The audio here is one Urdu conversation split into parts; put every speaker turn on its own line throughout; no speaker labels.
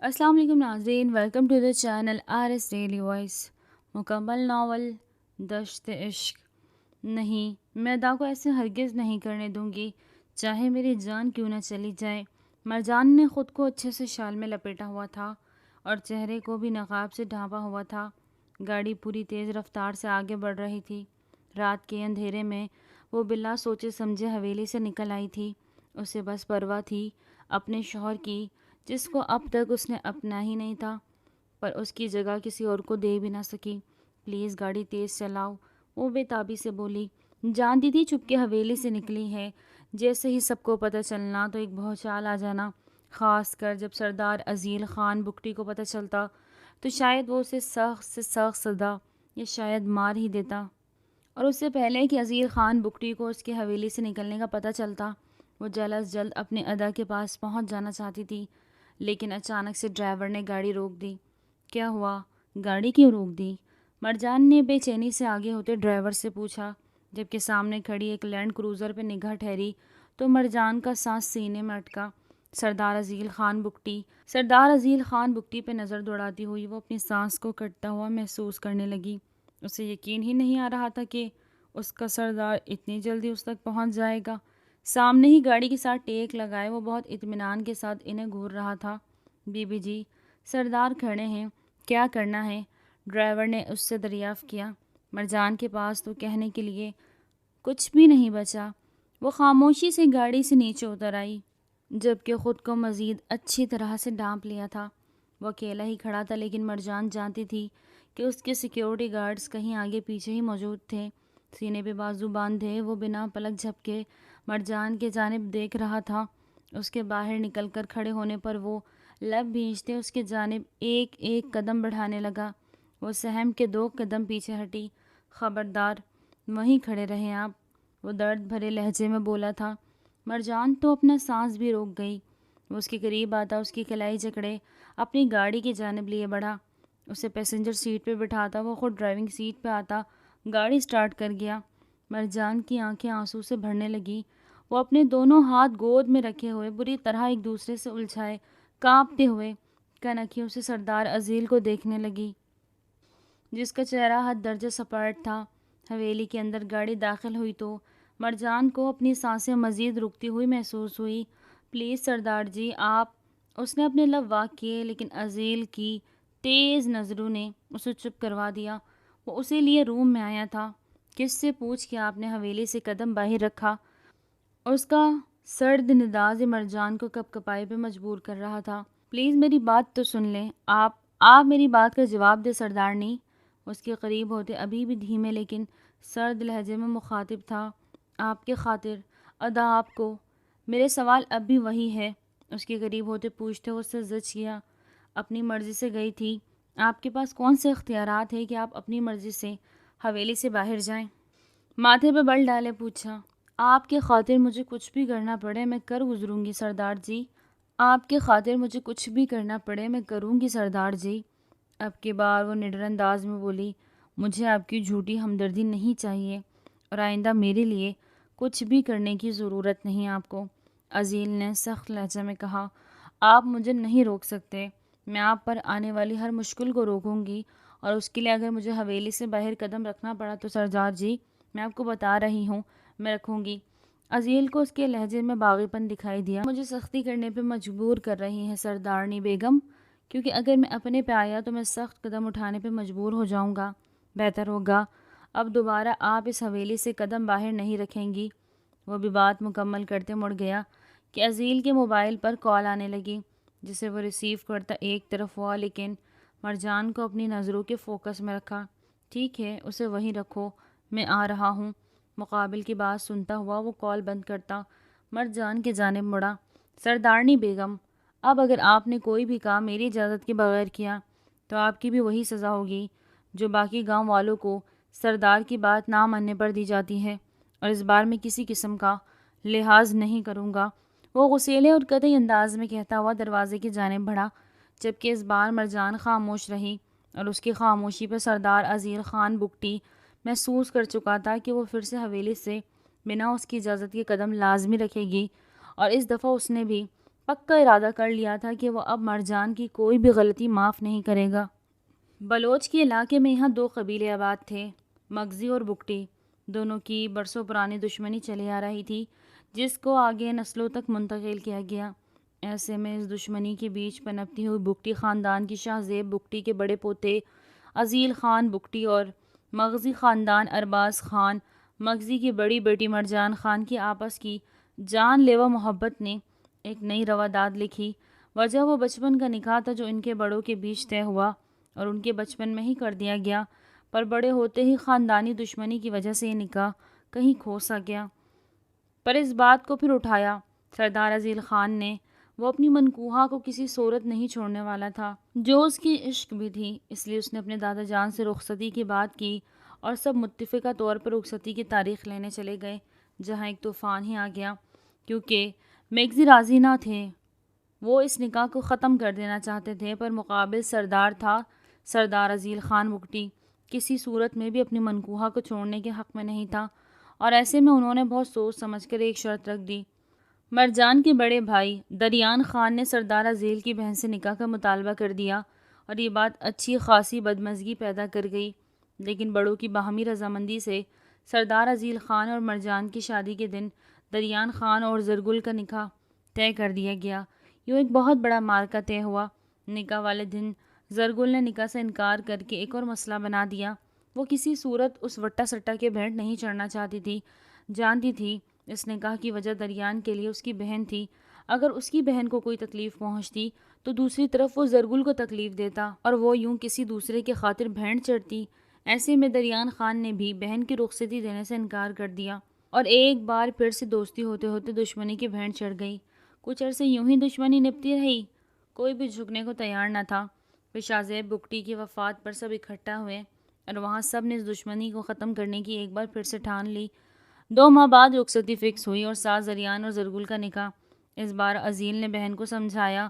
السلام علیکم ناظرین، welcome to the channel R S daily voice. مکمل ناول دشت عشق۔ نہیں، میں ادا کو ایسے ہرگز نہیں کرنے دوں گی، چاہے میری جان کیوں نہ چلی جائے۔ مرجان نے خود کو اچھے سے شال میں لپیٹا ہوا تھا اور چہرے کو بھی نقاب سے ڈھانپا ہوا تھا۔ گاڑی پوری تیز رفتار سے آگے بڑھ رہی تھی۔ رات کے اندھیرے میں وہ بلا سوچے سمجھے حویلی سے نکل آئی تھی۔ اسے بس پرواہ تھی اپنے شوہر کی، جس کو اب تک اس نے اپنا ہی نہیں تھا، پر اس کی جگہ کسی اور کو دے بھی نہ سکی۔ پلیز گاڑی تیز چلاؤ، وہ بے تابی سے بولی۔ جانتی تھی چپ کے حویلی سے نکلی ہے، جیسے ہی سب کو پتہ چلنا تو ایک بھونچال آ جانا، خاص کر جب سردار عزیل خان بگٹی کو پتہ چلتا تو شاید وہ اسے سخت سے سخت سزا یا شاید مار ہی دیتا۔ اور اس سے پہلے کہ عزیل خان بگٹی کو اس کے حویلی سے نکلنے کا پتہ چلتا، وہ جلد از جلد اپنے ادا کے پاس پہنچ جانا چاہتی تھی، لیکن اچانک سے ڈرائیور نے گاڑی روک دی۔ کیا ہوا؟ گاڑی کیوں روک دی؟ مرجان نے بے چینی سے آگے ہوتے ڈرائیور سے پوچھا۔ جبکہ سامنے کھڑی ایک لینڈ کروزر پہ نگاہ ٹھہری تو مرجان کا سانس سینے میں اٹکا۔ سردار عزیل خان بگٹی پہ نظر دوڑاتی ہوئی وہ اپنی سانس کو کٹتا ہوا محسوس کرنے لگی۔ اسے یقین ہی نہیں آ رہا تھا کہ اس کا سردار اتنی جلدی اس تک پہنچ جائے گا۔ سامنے ہی گاڑی کے ساتھ ٹیک لگائے وہ بہت اطمینان کے ساتھ انہیں گھور رہا تھا۔ بی بی جی، سردار کھڑے ہیں، کیا کرنا ہے؟ ڈرائیور نے اس سے دریافت کیا۔ مرجان کے پاس تو کہنے کے لیے کچھ بھی نہیں بچا۔ وہ خاموشی سے گاڑی سے نیچے اتر آئی، جبکہ خود کو مزید اچھی طرح سے ڈانپ لیا تھا۔ وہ اکیلا ہی کھڑا تھا، لیکن مرجان جانتی تھی کہ اس کے سیکیورٹی گارڈز کہیں آگے پیچھے ہی موجود تھے۔ سینے پہ بازو باندھے وہ بنا پلک جھپکے مرجان کے جانب دیکھ رہا تھا۔ اس کے باہر نکل کر کھڑے ہونے پر وہ لب بھینچتے اس کے جانب ایک ایک قدم بڑھانے لگا۔ وہ سہم کے 2 قدم پیچھے ہٹی۔ خبردار، وہیں کھڑے رہیں آپ، وہ درد بھرے لہجے میں بولا تھا۔ مرجان تو اپنا سانس بھی روک گئی۔ وہ اس کے قریب آتا اس کی کلائی جکڑے اپنی گاڑی کی جانب لیے بڑھا۔ اسے پیسنجر سیٹ پہ بٹھاتا وہ خود ڈرائیونگ سیٹ پہ آتا، گاڑی سٹارٹ کر گیا۔ مرجان کی آنکھیں آنسو سے بھرنے لگی۔ وہ اپنے دونوں ہاتھ گود میں رکھے ہوئے بری طرح ایک دوسرے سے الجھائے کانپتے ہوئے کنکھیوں سے سردار عزیل کو دیکھنے لگی، جس کا چہرہ حد درجہ سپاٹ تھا۔ حویلی کے اندر گاڑی داخل ہوئی تو مرجان کو اپنی سانسیں مزید رکتی ہوئی محسوس ہوئی۔ پلیز سردار جی، آپ، اس نے اپنے لب واک کیے، لیکن عزیل کی تیز نظروں نے اسے چپ کروا دیا۔ وہ اسی لیے روم میں آیا تھا۔ کس سے پوچھ کے آپ نے حویلی سے قدم باہر رکھا؟ اس کا سرد نداز مرجان کو کپکپائی پہ مجبور کر رہا تھا۔ پلیز میری بات تو سن لیں، آپ میری بات کا جواب دے سردارنی۔ اس کے قریب ہوتے ابھی بھی دھیمے لیکن سرد لہجے میں مخاطب تھا۔ آپ کے خاطر ادا آپ کو، میرے سوال اب بھی وہی ہے، اس کے قریب ہوتے پوچھتے اس سے زج کیا۔ اپنی مرضی سے گئی تھی، آپ کے پاس کون سے اختیارات ہیں کہ آپ اپنی مرضی سے حویلی سے باہر جائیں؟ ماتھے پہ بل ڈالے پوچھا۔ آپ کے خاطر مجھے کچھ بھی کرنا پڑے میں کر گزروں گی سردار جی، آپ کے خاطر مجھے کچھ بھی کرنا پڑے میں کروں گی سردار جی۔ اب کی بار وہ نڈر انداز میں بولی، مجھے آپ کی جھوٹی ہمدردی نہیں چاہیے، اور آئندہ میرے لیے کچھ بھی کرنے کی ضرورت نہیں آپ کو۔ عزیل نے سخت لہجے میں کہا، آپ مجھے نہیں روک سکتے، میں آپ پر آنے والی ہر مشکل کو روکوں گی، اور اس کے لیے اگر مجھے حویلی سے باہر قدم رکھنا پڑا تو سردار جی، میں آپ کو بتا رہی ہوں، میں رکھوں گی۔ عزیل کو اس کے لہجے میں باغی پن دکھائی دیا۔ مجھے سختی کرنے پہ مجبور کر رہی ہیں سردارنی بیگم، کیونکہ اگر میں اپنے پہ آیا تو میں سخت قدم اٹھانے پہ مجبور ہو جاؤں گا۔ بہتر ہوگا اب دوبارہ آپ اس حویلی سے قدم باہر نہیں رکھیں گی۔ وہ بھی بات مکمل کرتے مڑ گیا کہ عزیل کے موبائل پر کال آنے لگی، جسے وہ ریسیو کرتا ایک طرف ہوا، لیکن مرجان کو اپنی نظروں کے فوکس میں رکھا۔ ٹھیک ہے، اسے وہیں رکھو، میں آ رہا ہوں۔ مقابل کی بات سنتا ہوا وہ کال بند کرتا مرجان کی جانب مڑا۔ سردارنی بیگم، اب اگر آپ نے کوئی بھی کام میری اجازت کے بغیر کیا تو آپ کی بھی وہی سزا ہوگی جو باقی گاؤں والوں کو سردار کی بات نہ ماننے پر دی جاتی ہے، اور اس بار میں کسی قسم کا لحاظ نہیں کروں گا۔ وہ غصیلے اور قطعی انداز میں کہتا ہوا دروازے کی جانب بڑھا، جبکہ اس بار مرجان خاموش رہی، اور اس کی خاموشی پہ سردار عزیل خان بگٹی محسوس کر چکا تھا کہ وہ پھر سے حویلی سے بنا اس کی اجازت کے قدم لازمی رکھے گی، اور اس دفعہ اس نے بھی پکا ارادہ کر لیا تھا کہ وہ اب مرجان کی کوئی بھی غلطی معاف نہیں کرے گا۔ بلوچ کے علاقے میں یہاں 2 قبیلے آباد تھے، مغزی اور بگٹی۔ دونوں کی برسوں پرانی دشمنی چلی آ رہی تھی، جس کو آگے نسلوں تک منتقل کیا گیا۔ ایسے میں اس دشمنی کے بیچ پنپتی ہوئی بگٹی خاندان کی شاہ زیب بگٹی کے بڑے پوتے عزیل خان بگٹی اور مغزی خاندان ارباز خان مغزی کی بڑی بیٹی مرجان خان کی آپس کی جان لیوا محبت نے ایک نئی رواداد لکھی۔ وجہ وہ بچپن کا نکاح تھا جو ان کے بڑوں کے بیچ طے ہوا اور ان کے بچپن میں ہی کر دیا گیا، پر بڑے ہوتے ہی خاندانی دشمنی کی وجہ سے یہ نکاح کہیں کھو سا گیا۔ پر اس بات کو پھر اٹھایا سردار عزیل خان نے۔ وہ اپنی منکوحہ کو کسی صورت نہیں چھوڑنے والا تھا، جو اس کی عشق بھی تھی، اس لیے اس نے اپنے دادا جان سے رخصتی کی بات کی اور سب متفقہ طور پر رخصتی کی تاریخ لینے چلے گئے، جہاں ایک طوفان ہی آ گیا، کیونکہ میگزی راضی نہ تھے۔ وہ اس نکاح کو ختم کر دینا چاہتے تھے، پر مقابل سردار تھا سردار عزیل خان بگٹی، کسی صورت میں بھی اپنی منکوحہ کو چھوڑنے کے حق میں نہیں تھا، اور ایسے میں انہوں نے بہت سوچ سمجھ کر ایک شرط رکھ دی۔ مرجان کے بڑے بھائی دریان خان نے سردار عزیل کی بہن سے نکاح کا مطالبہ کر دیا اور یہ بات اچھی خاصی بدمزگی پیدا کر گئی، لیکن بڑوں کی باہمی رضامندی سے سردار عزیل خان اور مرجان کی شادی کے دن دریان خان اور زرگل کا نکاح طے کر دیا گیا۔ یوں ایک بہت بڑا معرکہ طے ہوا۔ نکاح والے دن زرگل نے نکاح سے انکار کر کے ایک اور مسئلہ بنا دیا۔ وہ کسی صورت اس وٹا سٹا کے بھینٹ نہیں چڑھنا چاہتی تھی، جانتی تھی اس نکاح کی وجہ دریان کے لیے اس کی بہن تھی۔ اگر اس کی بہن کو کوئی تکلیف پہنچتی تو دوسری طرف وہ زرگل کو تکلیف دیتا اور وہ یوں کسی دوسرے کے خاطر بھینٹ چڑھتی۔ ایسے میں دریان خان نے بھی بہن کی رخصتی دینے سے انکار کر دیا اور ایک بار پھر سے دوستی ہوتے ہوتے دشمنی کی بھینٹ چڑھ گئی۔ کچھ عرصے یوں ہی دشمنی نپتی رہی، کوئی بھی جھکنے کو تیار نہ تھا۔ پھر شاہ زیب بگٹی کی وفات پر سب اکٹھا ہوئے اور وہاں سب نے اس دشمنی کو ختم کرنے کی ایک بار پھر سے ٹھان لی۔ 2 ماہ بعد رخصتی فکس ہوئی اور ساتھ زریان اور زرگل کا نکاح۔ اس بار عزیل نے بہن کو سمجھایا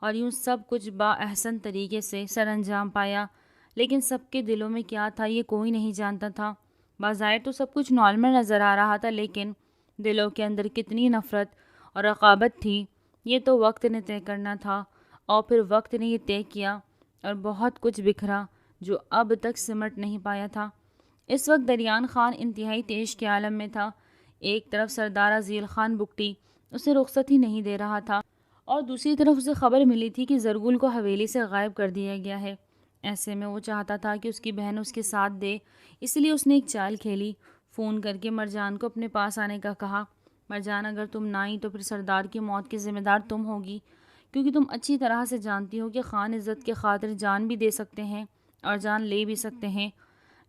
اور یوں سب کچھ با احسن طریقے سے سر انجام پایا، لیکن سب کے دلوں میں کیا تھا یہ کوئی نہیں جانتا تھا۔ بظاہر تو سب کچھ نارمل نظر آ رہا تھا، لیکن دلوں کے اندر کتنی نفرت اور رقابت تھی یہ تو وقت نے طے کرنا تھا، اور پھر وقت نے یہ طے کیا اور بہت کچھ بکھرا جو اب تک سمٹ نہیں پایا تھا۔ اس وقت دریان خان انتہائی تیش کے عالم میں تھا۔ ایک طرف سردار عزیل خان بگٹی اسے رخصت ہی نہیں دے رہا تھا اور دوسری طرف اسے خبر ملی تھی کہ زرگل کو حویلی سے غائب کر دیا گیا ہے۔ ایسے میں وہ چاہتا تھا کہ اس کی بہن اس کے ساتھ دے، اس لیے اس نے ایک چال کھیلی۔ فون کر کے مرجان کو اپنے پاس آنے کا کہا۔ مرجان اگر تم نہ آئی تو پھر سردار کی موت کی ذمہ دار تم ہوگی، کیونکہ تم اچھی طرح سے جانتی ہو کہ خان عزت کے خاطر جان بھی دے سکتے ہیں اور جان لے بھی سکتے ہیں۔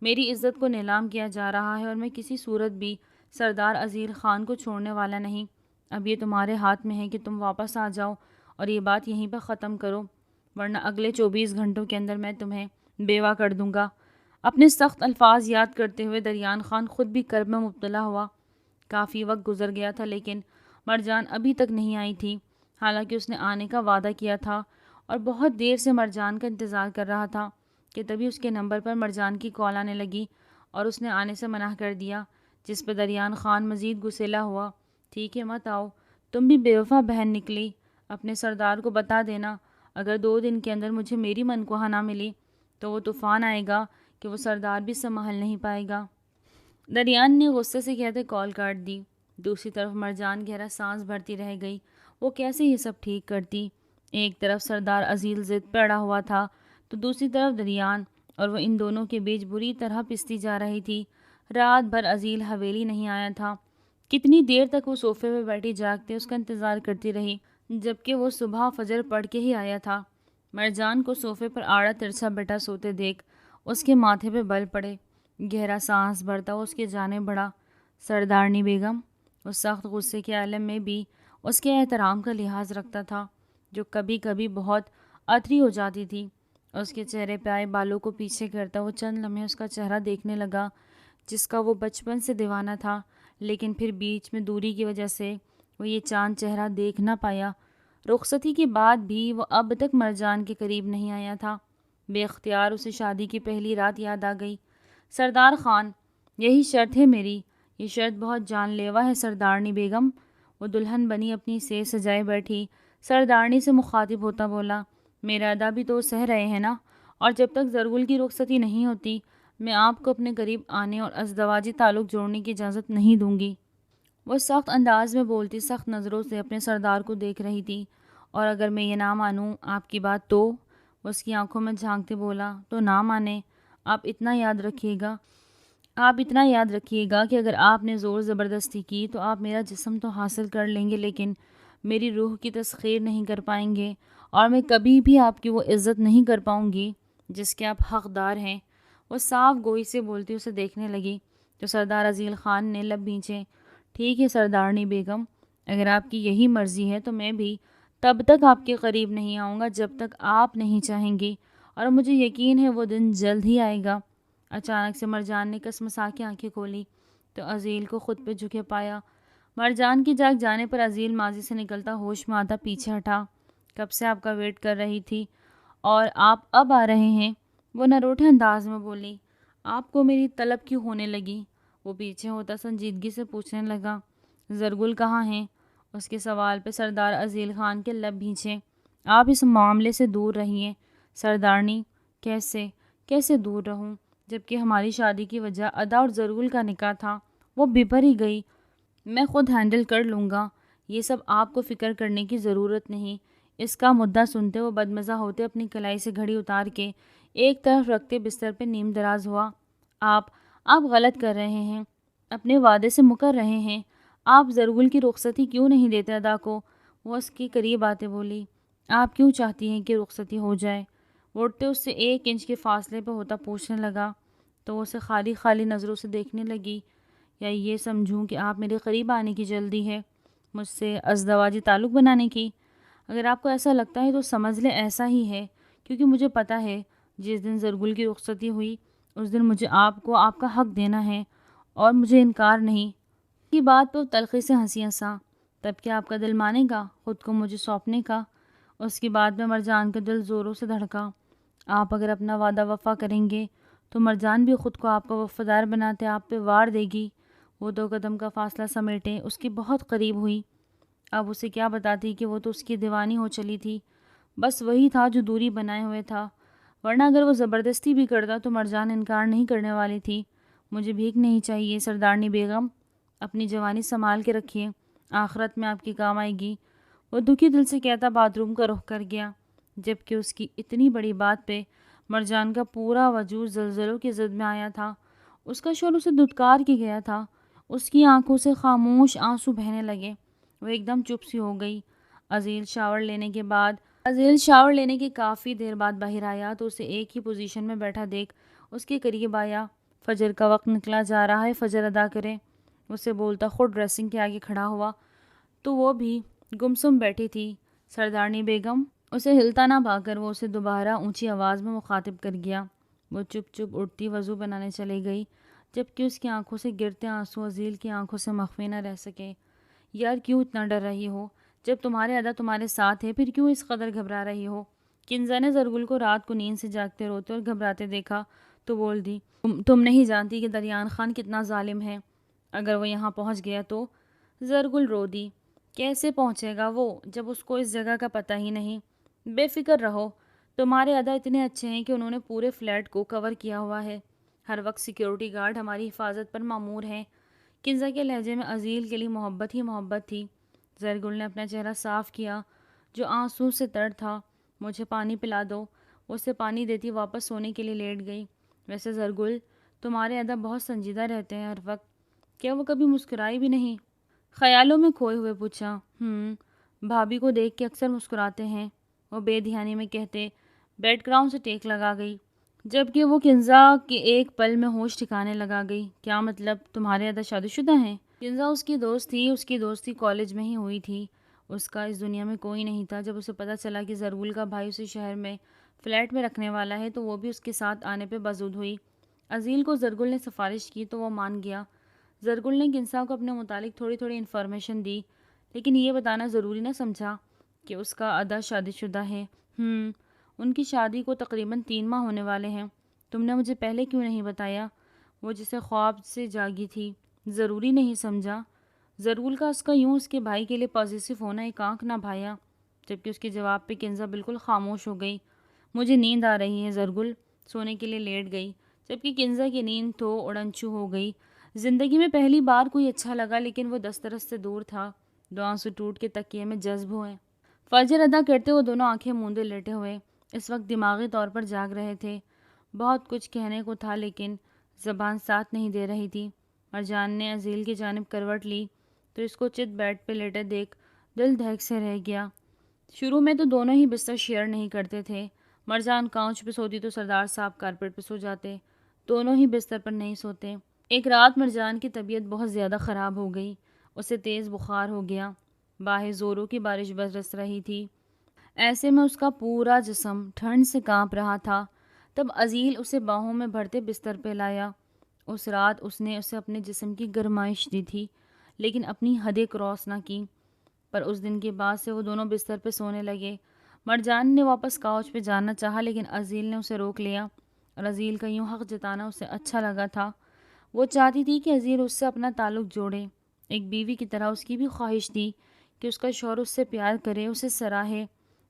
میری عزت کو نیلام کیا جا رہا ہے اور میں کسی صورت بھی سردار عزیل خان کو چھوڑنے والا نہیں۔ اب یہ تمہارے ہاتھ میں ہے کہ تم واپس آ جاؤ اور یہ بات یہیں پر ختم کرو، ورنہ اگلے 24 گھنٹوں کے اندر میں تمہیں بیوہ کر دوں گا۔ اپنے سخت الفاظ یاد کرتے ہوئے دریان خان خود بھی کرب میں مبتلا ہوا۔ کافی وقت گزر گیا تھا لیکن مرجان ابھی تک نہیں آئی تھی، حالانکہ اس نے آنے کا وعدہ کیا تھا اور بہت دیر سے مرجان کا انتظار کر رہا تھا کہ تبھی اس کے نمبر پر مرجان کی کال آنے لگی اور اس نے آنے سے منع کر دیا، جس پہ دریان خان مزید غسیلہ ہوا۔ ٹھیک ہے مت آؤ، تم بھی بے وفا بہن نکلی، اپنے سردار کو بتا دینا اگر 2 دن کے اندر مجھے میری منکوحہ نہ ملی تو وہ طوفان آئے گا کہ وہ سردار بھی سنبھال نہیں پائے گا۔ دریان نے غصے سے کہتے کال کاٹ دی۔ دوسری طرف مرجان گہرا سانس بھرتی رہ گئی، وہ کیسے یہ سب ٹھیک کرتی؟ ایک طرف سردار عزیل ضد پہ اڑا ہوا تھا تو دوسری طرف دریان، اور وہ ان دونوں کے بیچ بری طرح پستی جا رہی تھی۔ رات بھر عزیل حویلی نہیں آیا تھا۔ کتنی دیر تک وہ صوفے پہ بیٹھی جاگتے اس کا انتظار کرتی رہی، جبکہ وہ صبح فجر پڑھ کے ہی آیا تھا۔ مرجان کو صوفے پر آڑا ترچھا بیٹا سوتے دیکھ اس کے ماتھے پہ بل پڑے۔ گہرا سانس بھرتا وہ اس کے جانب بڑھا۔ سردارنی بیگم، وہ سخت غصے کے عالم میں بھی اس کے احترام کا لحاظ رکھتا تھا، جو کبھی کبھی بہت اتری ہو جاتی تھی۔ اس کے چہرے پہ آئے بالوں کو پیچھے کرتا وہ چند لمحے اس کا چہرہ دیکھنے لگا، جس کا وہ بچپن سے دیوانہ تھا، لیکن پھر بیچ میں دوری کی وجہ سے وہ یہ چاند چہرہ دیکھ نہ پایا۔ رخصتی کے بعد بھی وہ اب تک مرجان کے قریب نہیں آیا تھا۔ بے اختیار اسے شادی کی پہلی رات یاد آ گئی۔ سردار خان، یہی شرط ہے میری، یہ شرط بہت جان لیوا ہے سردارنی بیگم۔ وہ دلہن بنی اپنی سے سجائے بیٹھی سردارنی سے مخاطب ہوتا بولا، میرا ادا بھی تو سہ رہے ہیں نا، اور جب تک زرگل کی رخصتی نہیں ہوتی میں آپ کو اپنے قریب آنے اور ازدواجی تعلق جوڑنے کی اجازت نہیں دوں گی۔ وہ سخت انداز میں بولتی سخت نظروں سے اپنے سردار کو دیکھ رہی تھی۔ اور اگر میں یہ نہ مانوں آپ کی بات تو؟ وہ اس کی آنکھوں میں جھانکتے بولا، تو نہ مانے، آپ اتنا یاد رکھیے گا کہ اگر آپ نے زور زبردستی کی تو آپ میرا جسم تو حاصل کر لیں گے لیکن میری روح کی تسخیر نہیں کر پائیں گے، اور میں کبھی بھی آپ کی وہ عزت نہیں کر پاؤں گی جس کے آپ حقدار ہیں۔ وہ صاف گوئی سے بولتی اسے دیکھنے لگی تو سردار عزیل خان نے لب بھینچے۔ ٹھیک ہے سردارنی بیگم، اگر آپ کی یہی مرضی ہے تو میں بھی تب تک آپ کے قریب نہیں آؤں گا جب تک آپ نہیں چاہیں گی، اور مجھے یقین ہے وہ دن جلد ہی آئے گا۔ اچانک سے مرجان نے کسمسا کے آنکھیں کھولی تو عزیل کو خود پہ جھکے پایا۔ مرجان کی جاگ جانے پر عزیل ماضی سے نکلتا ہوش میں آتا پیچھے ہٹا۔ کب سے آپ کا ویٹ کر رہی تھی اور آپ اب آ رہے ہیں؟ وہ نروٹے انداز میں بولی۔ آپ کو میری طلب کیوں ہونے لگی؟ وہ پیچھے ہوتا سنجیدگی سے پوچھنے لگا۔ زرگل کہاں ہیں؟ اس کے سوال پہ سردار عزیل خان کے لب بھینچے۔ آپ اس معاملے سے دور رہیے سردارنی۔ کیسے دور رہوں جبکہ ہماری شادی کی وجہ ادا اور زرگل کا نکاح تھا؟ وہ بپر ہی گئی، میں خود ہینڈل کر لوں گا، یہ سب آپ کو فکر کرنے کی ضرورت نہیں۔ اس کا مدعا سنتے وہ بدمزہ ہوتے اپنی کلائی سے گھڑی اتار کے ایک طرف رکھتے بستر پہ نیم دراز ہوا۔ آپ غلط کر رہے ہیں، اپنے وعدے سے مکر رہے ہیں۔ آپ زرگل کی رخصتی کیوں نہیں دیتے ادا کو؟ وہ اس کے قریب آتے بولی۔ آپ کیوں چاہتی ہیں کہ رخصتی ہو جائے؟ وہ اٹھتے اس سے 1 انچ کے فاصلے پہ ہوتا پوچھنے لگا تو وہ اسے خالی خالی نظروں سے دیکھنے لگی۔ یا یہ سمجھوں کہ آپ میرے قریب آنے کی جلدی ہے، مجھ سے ازدواجی تعلق بنانے کی؟ اگر آپ کو ایسا لگتا ہے تو سمجھ لیں ایسا ہی ہے، کیونکہ مجھے پتہ ہے جس دن زرگل کی رخصتی ہوئی اس دن مجھے آپ کو آپ کا حق دینا ہے اور مجھے انکار نہیں۔ کی بات پہ تلخی سے ہنسی ہنسا۔ تب کیا آپ کا دل مانے گا خود کو مجھے سونپنے کا؟ اس کی بات میں مرجان کا دل زوروں سے دھڑکا۔ آپ اگر اپنا وعدہ وفا کریں گے تو مرجان بھی خود کو آپ کا وفادار بناتے آپ پہ وار دے گی۔ وہ 2 قدم کا فاصلہ سمیٹے اس کی بہت قریب ہوئی۔ اب اسے کیا بتاتی کہ وہ تو اس کی دیوانی ہو چلی تھی، بس وہی تھا جو دوری بنائے ہوئے تھا، ورنہ اگر وہ زبردستی بھی کرتا تو مرجان انکار نہیں کرنے والی تھی۔ مجھے بھیک نہیں چاہیے سردارنی بیگم، اپنی جوانی سنبھال کے رکھیے، آخرت میں آپ کی کام آئے گی۔ وہ دکھی دل سے کہتا باتھ روم کا رخ کر گیا، جبکہ اس کی اتنی بڑی بات پہ مرجان کا پورا وجود زلزلوں کی زد میں آیا تھا۔ اس کا شور اسے دھتکار کے گیا تھا، اس کی آنکھوں سے خاموش آنسو بہنے لگے۔ وہ ایک دم چپ سی ہو گئی۔ عزیل شاور لینے کے کافی دیر بعد باہر آیا تو اسے ایک ہی پوزیشن میں بیٹھا دیکھ اس کے قریب آیا۔ فجر کا وقت نکلا جا رہا ہے، فجر ادا کرے، اسے بولتا خود ڈریسنگ کے آگے کھڑا ہوا تو وہ بھی گمسم بیٹھی تھی۔ سردارنی بیگم، اسے ہلتا نہ پا کر وہ اسے دوبارہ اونچی آواز میں مخاطب کر گیا۔ وہ چپ چپ اٹھتی وضو بنانے چلی گئی، جبکہ اس کی آنکھوں سے گرتے آنسو عزیل کی آنکھوں سے مخفی نہ رہ سکے۔ یار کیوں اتنا ڈر رہی ہو؟ جب تمہارے ادا تمہارے ساتھ ہے پھر کیوں اس قدر گھبرا رہی ہو؟ کنزا نے زرگل کو رات کو نیند سے جاگتے روتے اور گھبراتے دیکھا تو بول دی، تم نہیں جانتی کہ دریان خان کتنا ظالم ہے، اگر وہ یہاں پہنچ گیا تو؟ زرگل رو دی۔ کیسے پہنچے گا وہ جب اس کو اس جگہ کا پتہ ہی نہیں؟ بے فکر رہو، تمہارے ادا اتنے اچھے ہیں کہ انہوں نے پورے فلیٹ کو کور کیا ہوا ہے، ہر وقت سیکیورٹی گارڈ ہماری حفاظت پر مامور ہیں۔ کنزا کے لہجے میں عزیل کے لیے محبت ہی محبت تھی۔ زرگل نے اپنا چہرہ صاف کیا جو آنسو سے تر تھا۔ مجھے پانی پلا دو۔ وہ اسے پانی دیتی واپس سونے کے لیے لیٹ گئی۔ ویسے زرگل، تمہارے ادا بہت سنجیدہ رہتے ہیں ہر وقت، کیا وہ کبھی مسکرائی بھی نہیں؟ خیالوں میں کھوئے ہوئے پوچھا۔ بھابھی کو دیکھ کے اکثر مسکراتے ہیں، وہ بے دھیانی میں کہتے بیڈ گراؤنڈ سے ٹیک لگا گئی، جبکہ وہ کنزا کے ایک پل میں ہوش ٹھکانے لگا گئی۔ کیا مطلب تمہارے ادا شادی شدہ ہیں؟ کنزا اس کی دوست تھی، اس کی دوستی کالج میں ہی ہوئی تھی، اس کا اس دنیا میں کوئی نہیں تھا۔ جب اسے پتہ چلا کہ زرگل کا بھائی اسے شہر میں فلیٹ میں رکھنے والا ہے تو وہ بھی اس کے ساتھ آنے پہ بزود ہوئی۔ عزیل کو زرگل نے سفارش کی تو وہ مان گیا۔ زرگل نے کنزا کو اپنے متعلق تھوڑی تھوڑی انفارمیشن دی، لیکن یہ بتانا ضروری نہ سمجھا کہ اس کا ادا شادی شدہ ہے۔ ان کی شادی کو تقریباً 3 ماہ ہونے والے ہیں۔ تم نے مجھے پہلے کیوں نہیں بتایا؟ وہ جسے خواب سے جاگی تھی، ضروری نہیں سمجھا؟ زرگل کا اس کا یوں اس کے بھائی کے لیے پازیٹیو ہونا ایک آنکھ نہ بھایا۔ جبکہ اس کے جواب پہ کنزا بالکل خاموش ہو گئی۔ مجھے نیند آ رہی ہے زرگل، سونے کے لیے لیٹ گئی، جبکہ کنزا کی نیند تو اڑنچو ہو گئی۔ زندگی میں پہلی بار کوئی اچھا لگا، لیکن وہ دسترس سے دور تھا۔ دعاؤں سے ٹوٹ کے تکیے میں جذب ہوئے۔ فجر ادا کرتے ہوئے دونوں آنکھیں موندے لیٹے ہوئے اس وقت دماغی طور پر جاگ رہے تھے۔ بہت کچھ کہنے کو تھا لیکن زبان ساتھ نہیں دے رہی تھی۔ مرجان نے عزیل کی جانب کروٹ لی تو اس کو چت بیڈ پہ لیٹے دیکھ دل دھڑک سے رہ گیا۔ شروع میں تو دونوں ہی بستر شیئر نہیں کرتے تھے۔ مرجان کاؤچ پہ سوتی تو سردار صاحب کارپیٹ پہ سو جاتے، دونوں ہی بستر پر نہیں سوتے۔ ایک رات مرجان کی طبیعت بہت زیادہ خراب ہو گئی، اسے تیز بخار ہو گیا، باہر زوروں کی بارش برس رہی تھی، ایسے میں اس کا پورا جسم ٹھنڈ سے کانپ رہا تھا۔ تب عزیل اسے باہوں میں بھرتے بستر پہ لایا۔ اس رات اس نے اسے اپنے جسم کی گرمائش دی تھی لیکن اپنی حدیں کراس نہ کی، پر اس دن کے بعد سے وہ دونوں بستر پہ سونے لگے۔ مرجان نے واپس کاؤچ پہ جانا چاہا لیکن عزیل نے اسے روک لیا، اور عزیل کا یوں حق جتانا اسے اچھا لگا تھا۔ وہ چاہتی تھی کہ عزیل اس سے اپنا تعلق جوڑے، ایک بیوی کی طرح اس کی بھی خواہش تھی کہ اس کا شوہر اس سے پیار کرے، اسے سراہے،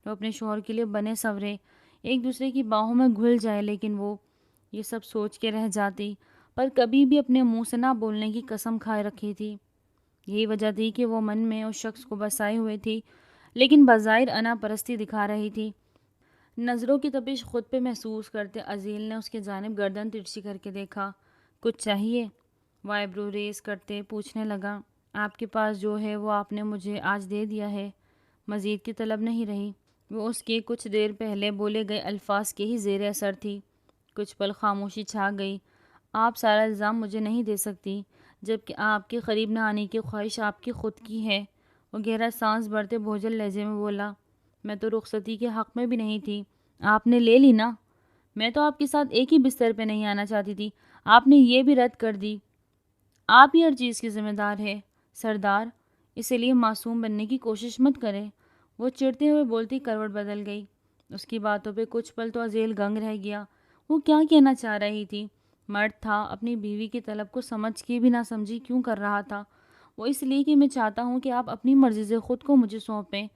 وہ اپنے شوہر کے لیے بنے سنورے، ایک دوسرے کی باہوں میں گھل جائے، لیکن وہ یہ سب سوچ کے رہ جاتی، پر کبھی بھی اپنے منہ سے نہ بولنے کی قسم کھائے رکھی تھی۔ یہی وجہ تھی کہ وہ من میں اس شخص کو بسائے ہوئے تھی لیکن بظاہر انا پرستی دکھا رہی تھی۔ نظروں کی تپش خود پہ محسوس کرتے عزیل نے اس کے جانب گردن ترچھی کر کے دیکھا۔ کچھ چاہیے؟ وہ آئیبرو ریز کرتے پوچھنے لگا۔ آپ کے پاس جو ہے وہ آپ نے مجھے آج دے دیا ہے، مزید کی طلب نہیں رہی۔ وہ اس کے کچھ دیر پہلے بولے گئے الفاظ کے ہی زیر اثر تھی۔ کچھ پل خاموشی چھا گئی۔ آپ سارا الزام مجھے نہیں دے سکتی، جبکہ آپ کے قریب نہ آنے کی خواہش آپ کی خود کی ہے۔ وہ گہرا سانس بھرتے بھوجل لہجے میں بولا۔ میں تو رخصتی کے حق میں بھی نہیں تھی، آپ نے لے لی نا۔ میں تو آپ کے ساتھ ایک ہی بستر پہ نہیں آنا چاہتی تھی، آپ نے یہ بھی رد کر دی۔ آپ ہی ہر چیز کی ذمہ دار ہے سردار، اسی لیے معصوم بننے کی کوشش مت کریں۔ وہ چڑھتے ہوئے بولتی کروٹ بدل گئی۔ اس کی باتوں پہ کچھ پل تو عزیل گنگ رہ گیا۔ وہ کیا کہنا چاہ رہی تھی؟ مرد تھا، اپنی بیوی کی طلب کو سمجھ کے بھی نہ سمجھی کیوں کر رہا تھا؟ وہ اس لیے کہ میں چاہتا ہوں کہ آپ اپنی مرضی سے خود کو مجھے سونپیں۔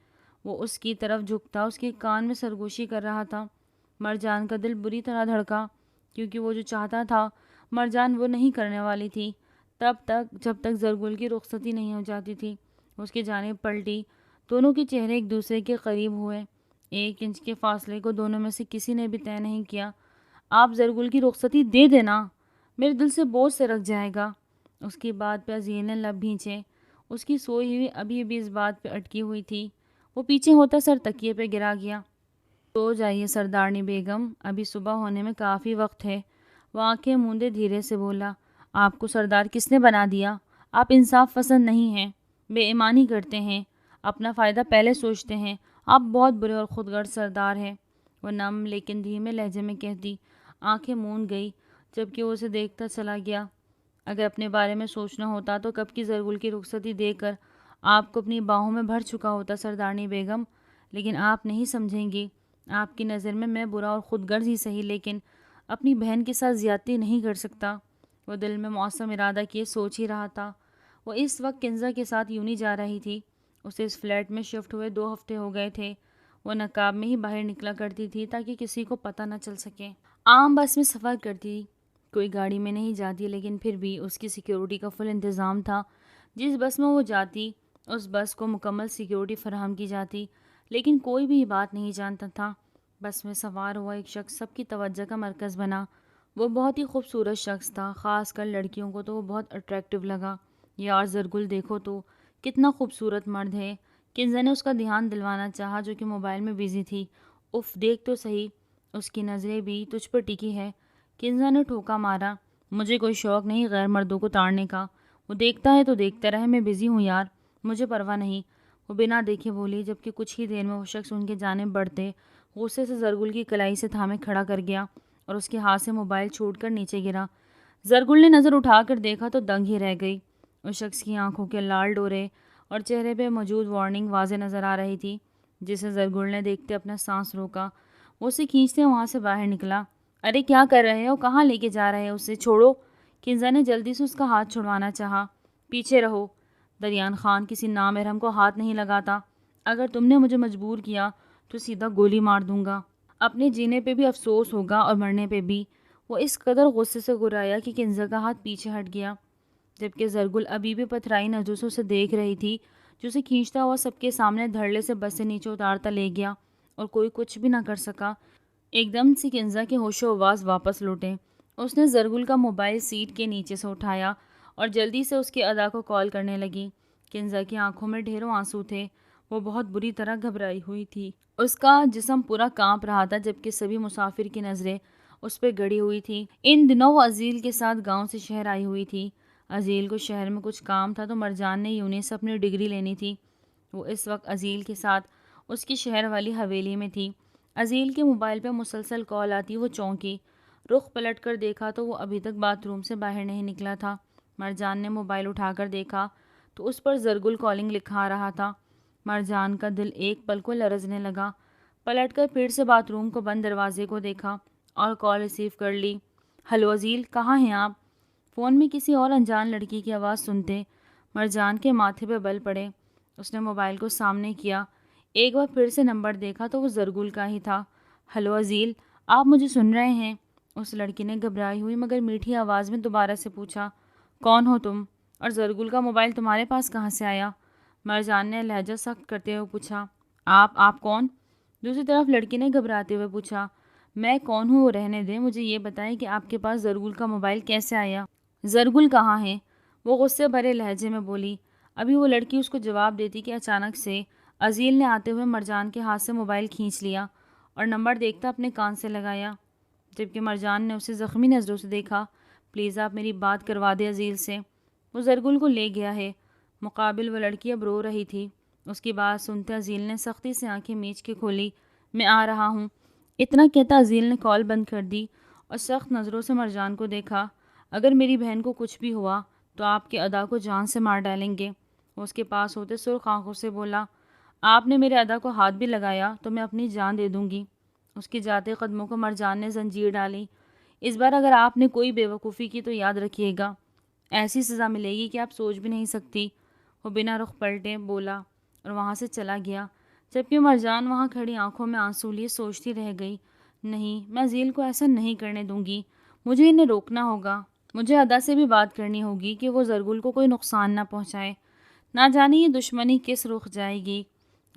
وہ اس کی طرف جھکتا اس کے کان میں سرگوشی کر رہا تھا۔ مرجان کا دل بری طرح دھڑکا، کیونکہ وہ جو چاہتا تھا مرجان وہ نہیں کرنے والی تھی، جب تک زرگل کی رخصتی نہیں ہو جاتی تھی۔ اس کی جانب پلٹی، دونوں کے چہرے ایک دوسرے کے قریب ہوئے، 1 انچ کے فاصلے کو دونوں میں سے کسی نے بھی طے نہیں کیا۔ آپ زرگل کی رخصتی دے دینا، میرے دل سے بوجھ سے رکھ جائے گا۔ اس کی بات پہ عزیل نے لب بھینچے، اس کی سوئی ہوئی ابھی اس بات پہ اٹکی ہوئی تھی۔ وہ پیچھے ہوتا سر تکیے پہ گرا گیا۔ سو جائیے سردارنی بیگم، ابھی صبح ہونے میں کافی وقت ہے۔ وہ آنکھیں موندے دھیرے سے بولا۔ آپ کو سردار کس نے بنا دیا؟ آپ انصاف پسند نہیں ہیں، بے ایمانی کرتے ہیں، اپنا فائدہ پہلے سوچتے ہیں، آپ بہت برے اور خود غرض سردار ہیں۔ وہ نم لیکن دھیمے لہجے میں کہتی، آنکھیں موند گئی، جبکہ وہ اسے دیکھتا چلا گیا۔ اگر اپنے بارے میں سوچنا ہوتا تو کب کی زرگل کی رخصتی دے کر آپ کو اپنی باہوں میں بھر چکا ہوتا سردارنی بیگم، لیکن آپ نہیں سمجھیں گی۔ آپ کی نظر میں برا اور خود غرض ہی صحیح، لیکن اپنی بہن کے ساتھ زیادتی نہیں کر سکتا۔ وہ دل میں موسم ارادہ کیے سوچ ہی رہا تھا۔ وہ اس وقت کنزا کے ساتھ یونی جا رہی تھی۔ اسے اس فلیٹ میں شفٹ ہوئے 2 ہفتے ہو گئے تھے۔ وہ نقاب میں ہی باہر نکلا کرتی تھی تاکہ کسی کو پتہ نہ چل سکے۔ عام بس میں سفر کرتی، کوئی گاڑی میں نہیں جاتی، لیکن پھر بھی اس کی سیکیورٹی کا فل انتظام تھا۔ جس بس میں وہ جاتی اس بس کو مکمل سیکیورٹی فراہم کی جاتی، لیکن کوئی بھی بات نہیں جانتا تھا۔ بس میں سوار ہوا ایک شخص سب کی توجہ کا مرکز بنا۔ وہ بہت ہی خوبصورت شخص تھا، خاص کر لڑکیوں کو تو وہ بہت اٹریکٹیو لگا۔ یار زرگل دیکھو تو کتنا خوبصورت مرد ہے۔ کنزا نے اس کا دھیان دلوانا چاہا جو کہ موبائل میں بزی تھی۔ اف دیکھ تو صحیح، اس کی نظریں بھی تجھ پر ٹکی ہے۔ کنزا نے ٹھوکا مارا، مجھے کوئی شوق نہیں غیر مردوں کو تاڑنے کا، وہ دیکھتا ہے تو دیکھتا رہے، میں بزی ہوں یار، مجھے پرواہ نہیں۔ وہ بنا دیکھے بولی، جبکہ کچھ ہی دیر میں وہ شخص ان کے جانب بڑھتے غصے سے زرگل کی کلائی سے تھامے کھڑا کر گیا اور اس کے ہاتھ سے موبائل چھوٹ کر نیچے گرا۔ زرگل نے نظر اٹھا کر دیکھا تو دنگ ہی رہ گئی۔ اس شخص کی آنکھوں کے لال ڈورے اور چہرے پہ موجود وارننگ واضح نظر آ رہی تھی، جسے زرگل نے دیکھتے اپنا سانس روکا۔ وہ اسے کھینچتے وہاں سے باہر نکلا۔ ارے کیا کر رہے ہو، کہاں لے کے جا رہے ہو اسے، چھوڑو۔ کنزا نے جلدی سے اس کا ہاتھ چھڑوانا چاہا۔ پیچھے رہو، دریان خان کسی نامحرم کو ہاتھ نہیں لگاتا۔ اگر تم نے مجھے مجبور کیا تو سیدھا گولی مار دوں گا۔ اپنے جینے پہ بھی افسوس ہوگا اور مرنے پہ بھی۔ وہ اس قدر غصے سے گرایا کہ کنزا کا ہاتھ پیچھے ہٹ گیا، جبکہ زرگل ابھی بھی پتھرائی نظروں سے اسے دیکھ رہی تھی، جو اسے کھینچتا ہوا سب کے سامنے دھڑلے سے بس سے نیچے اتارتا لے گیا، اور کوئی کچھ بھی نہ کر سکا۔ ایک دم سے کنزا کے ہوش و حواس واپس لوٹے۔ اس نے زرگل کا موبائل سیٹ کے نیچے سے اٹھایا اور جلدی سے اس کی ادا کو کال کرنے لگی۔ کنزا کی آنکھوں میں ڈھیروں آنسو تھے، وہ بہت بری طرح گھبرائی ہوئی تھی۔ اس کا جسم پورا کانپ رہا تھا، جبکہ سبھی مسافر کی نظریں اس پہ گڑی ہوئی تھی۔ ان دنوں وہ عزیل کے ساتھ گاؤں سے شہر آئی ہوئی تھی۔ عزیل کو شہر میں کچھ کام تھا تو مرجان نے یونس سے اپنی ڈگری لینی تھی۔ وہ اس وقت عزیل کے ساتھ اس کی شہر والی حویلی میں تھی۔ عزیل کے موبائل پہ مسلسل کال آتی، وہ چونکی، رخ پلٹ کر دیکھا تو وہ ابھی تک باتھ روم سے باہر نہیں نکلا تھا۔ مرجان نے موبائل اٹھا کر دیکھا تو اس پر زرگل کالنگ لکھا رہا تھا۔ مرجان کا دل ایک پل کو لرزنے لگا۔ پلٹ کر پھر سے باتھ روم کو بند دروازے کو دیکھا اور کال ریسیو کر لی۔ ہلو عزیل، کہاں ہیں آپ؟ فون میں کسی اور انجان لڑکی کی آواز سنتے مرجان کے ماتھے پہ بل پڑے۔ اس نے موبائل کو سامنے کیا، ایک بار پھر سے نمبر دیکھا تو وہ زرگل کا ہی تھا۔ ہلو عزیل، آپ مجھے سن رہے ہیں؟ اس لڑکی نے گھبرائی ہوئی مگر میٹھی آواز میں دوبارہ سے پوچھا، کون ہو تم؟ اور زرگل کا موبائل تمہارے پاس کہاں سے آیا؟ مرجان نے لہجہ سخت کرتے ہوئے پوچھا، آپ کون؟ دوسری طرف لڑکی نے گھبراتے ہوئے پوچھا، میں کون ہوں وہ رہنے دیں، مجھے یہ بتائیں کہ آپ کے پاس زرگل کا موبائل کیسے آیا؟ زرگل کہاں ہے؟ وہ غصے بھرے لہجے میں بولی۔ ابھی وہ لڑکی اس کو جواب دیتی کہ اچانک سے عزیل نے آتے ہوئے مرجان کے ہاتھ سے موبائل کھینچ لیا اور نمبر دیکھتا اپنے کان سے لگایا، جبکہ مرجان نے اسے زخمی نظروں سے دیکھا۔ پلیز آپ میری بات کروا دیں عزیل سے، وہ زرگل کو لے گیا ہے۔ مقابل وہ لڑکی اب رو رہی تھی۔ اس کی بات سنتے عزیل نے سختی سے آنکھیں میچ کے کھولی۔ میں آ رہا ہوں، اتنا کہتا عزیل نے کال بند کر دی اور سخت نظروں سے مرجان کو دیکھا۔ اگر میری بہن کو کچھ بھی ہوا تو آپ کے ادا کو جان سے مار ڈالیں گے۔ وہ اس کے پاس ہوتے سرخ آنکھوں سے بولا، آپ نے میرے ادا کو ہاتھ بھی لگایا تو میں اپنی جان دے دوں گی۔ اس کے جاتے قدموں کو مرجان نے زنجیر ڈالی۔ اس بار اگر آپ نے کوئی بے وقوفی کی تو یاد رکھیے گا، ایسی سزا ملے گی کہ آپ سوچ بھی نہیں سکتی۔ وہ بنا رخ پلٹے بولا اور وہاں سے چلا گیا، جبکہ مرجان وہاں کھڑی آنکھوں میں آنسو لیے سوچتی رہ گئی، نہیں، میں عزیل کو ایسا نہیں کرنے دوں گی، مجھے انہیں روکنا ہوگا۔ مجھے ادا سے بھی بات کرنی ہوگی کہ وہ زرگل کو کوئی نقصان نہ پہنچائے۔ نہ جانے یہ دشمنی کس رخ جائے گی،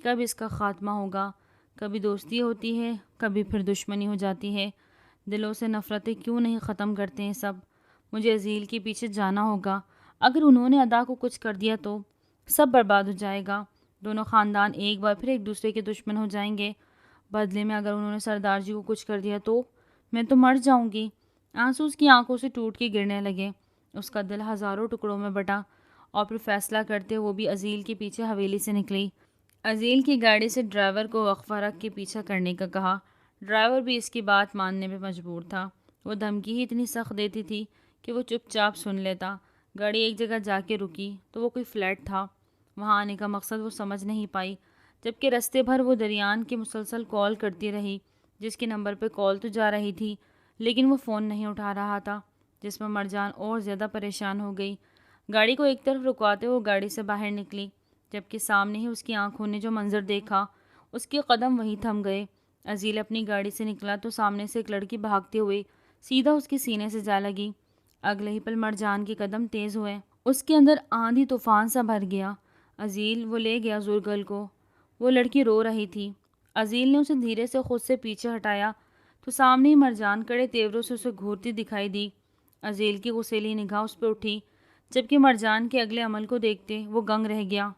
کب اس کا خاتمہ ہوگا۔ کبھی دوستی ہوتی ہے، کبھی پھر دشمنی ہو جاتی ہے۔ دلوں سے نفرتیں کیوں نہیں ختم کرتے ہیں سب۔ مجھے عزیل کے پیچھے جانا ہوگا، اگر انہوں نے ادا کو کچھ کر دیا تو سب برباد ہو جائے گا۔ دونوں خاندان ایک بار پھر ایک دوسرے کے دشمن ہو جائیں گے۔ بدلے میں اگر انہوں نے سردار جی کو کچھ کر دیا تو میں تو مر جاؤں گی۔ آنسو اس کی آنکھوں سے ٹوٹ کے گرنے لگے۔ اس کا دل ہزاروں ٹکڑوں میں بٹا اور پھر فیصلہ کرتے وہ بھی عزیل کے پیچھے حویلی سے نکلی۔ عزیل کی گاڑی سے ڈرائیور کو وقفہ رکھ کے پیچھا کرنے کا کہا۔ ڈرائیور بھی اس کی بات ماننے پہ مجبور تھا۔ وہ دھمکی ہی اتنی سخت دیتی تھی کہ وہ چپ چاپ سن لیتا۔ گاڑی ایک جگہ جا کے رکی تو وہ کوئی فلیٹ تھا۔ وہاں آنے کا مقصد وہ سمجھ نہیں پائی، جبکہ رستے بھر وہ دریان کی مسلسل کال کرتی رہی، جس کے نمبر پہ کال تو جا رہی تھی لیکن وہ فون نہیں اٹھا رہا تھا، جس میں مرجان اور زیادہ پریشان ہو گئی۔ گاڑی کو ایک طرف رکواتے وہ گاڑی سے باہر نکلی، جبکہ سامنے ہی اس کی آنکھوں نے جو منظر دیکھا اس کے قدم وہیں تھم گئے۔ عزیل اپنی گاڑی سے نکلا تو سامنے سے ایک لڑکی بھاگتے ہوئے سیدھا اس کے سینے سے جا لگی۔ اگلے ہی پل مرجان کے قدم تیز ہوئے، اس کے اندر آندھی طوفان سا بھر گیا۔ عزیل، وہ لے گیا زرگل کو۔ وہ لڑکی رو رہی تھی۔ عزیل نے اسے دھیرے سے خود سے پیچھے ہٹایا تو سامنے ہی مرجان کڑے تیوروں سے اسے گھورتی دکھائی دی۔ عزیل کی غصیلی نگاہ اس پہ اٹھی، جبکہ مرجان کے اگلے عمل کو دیکھتے وہ دنگ رہ گیا۔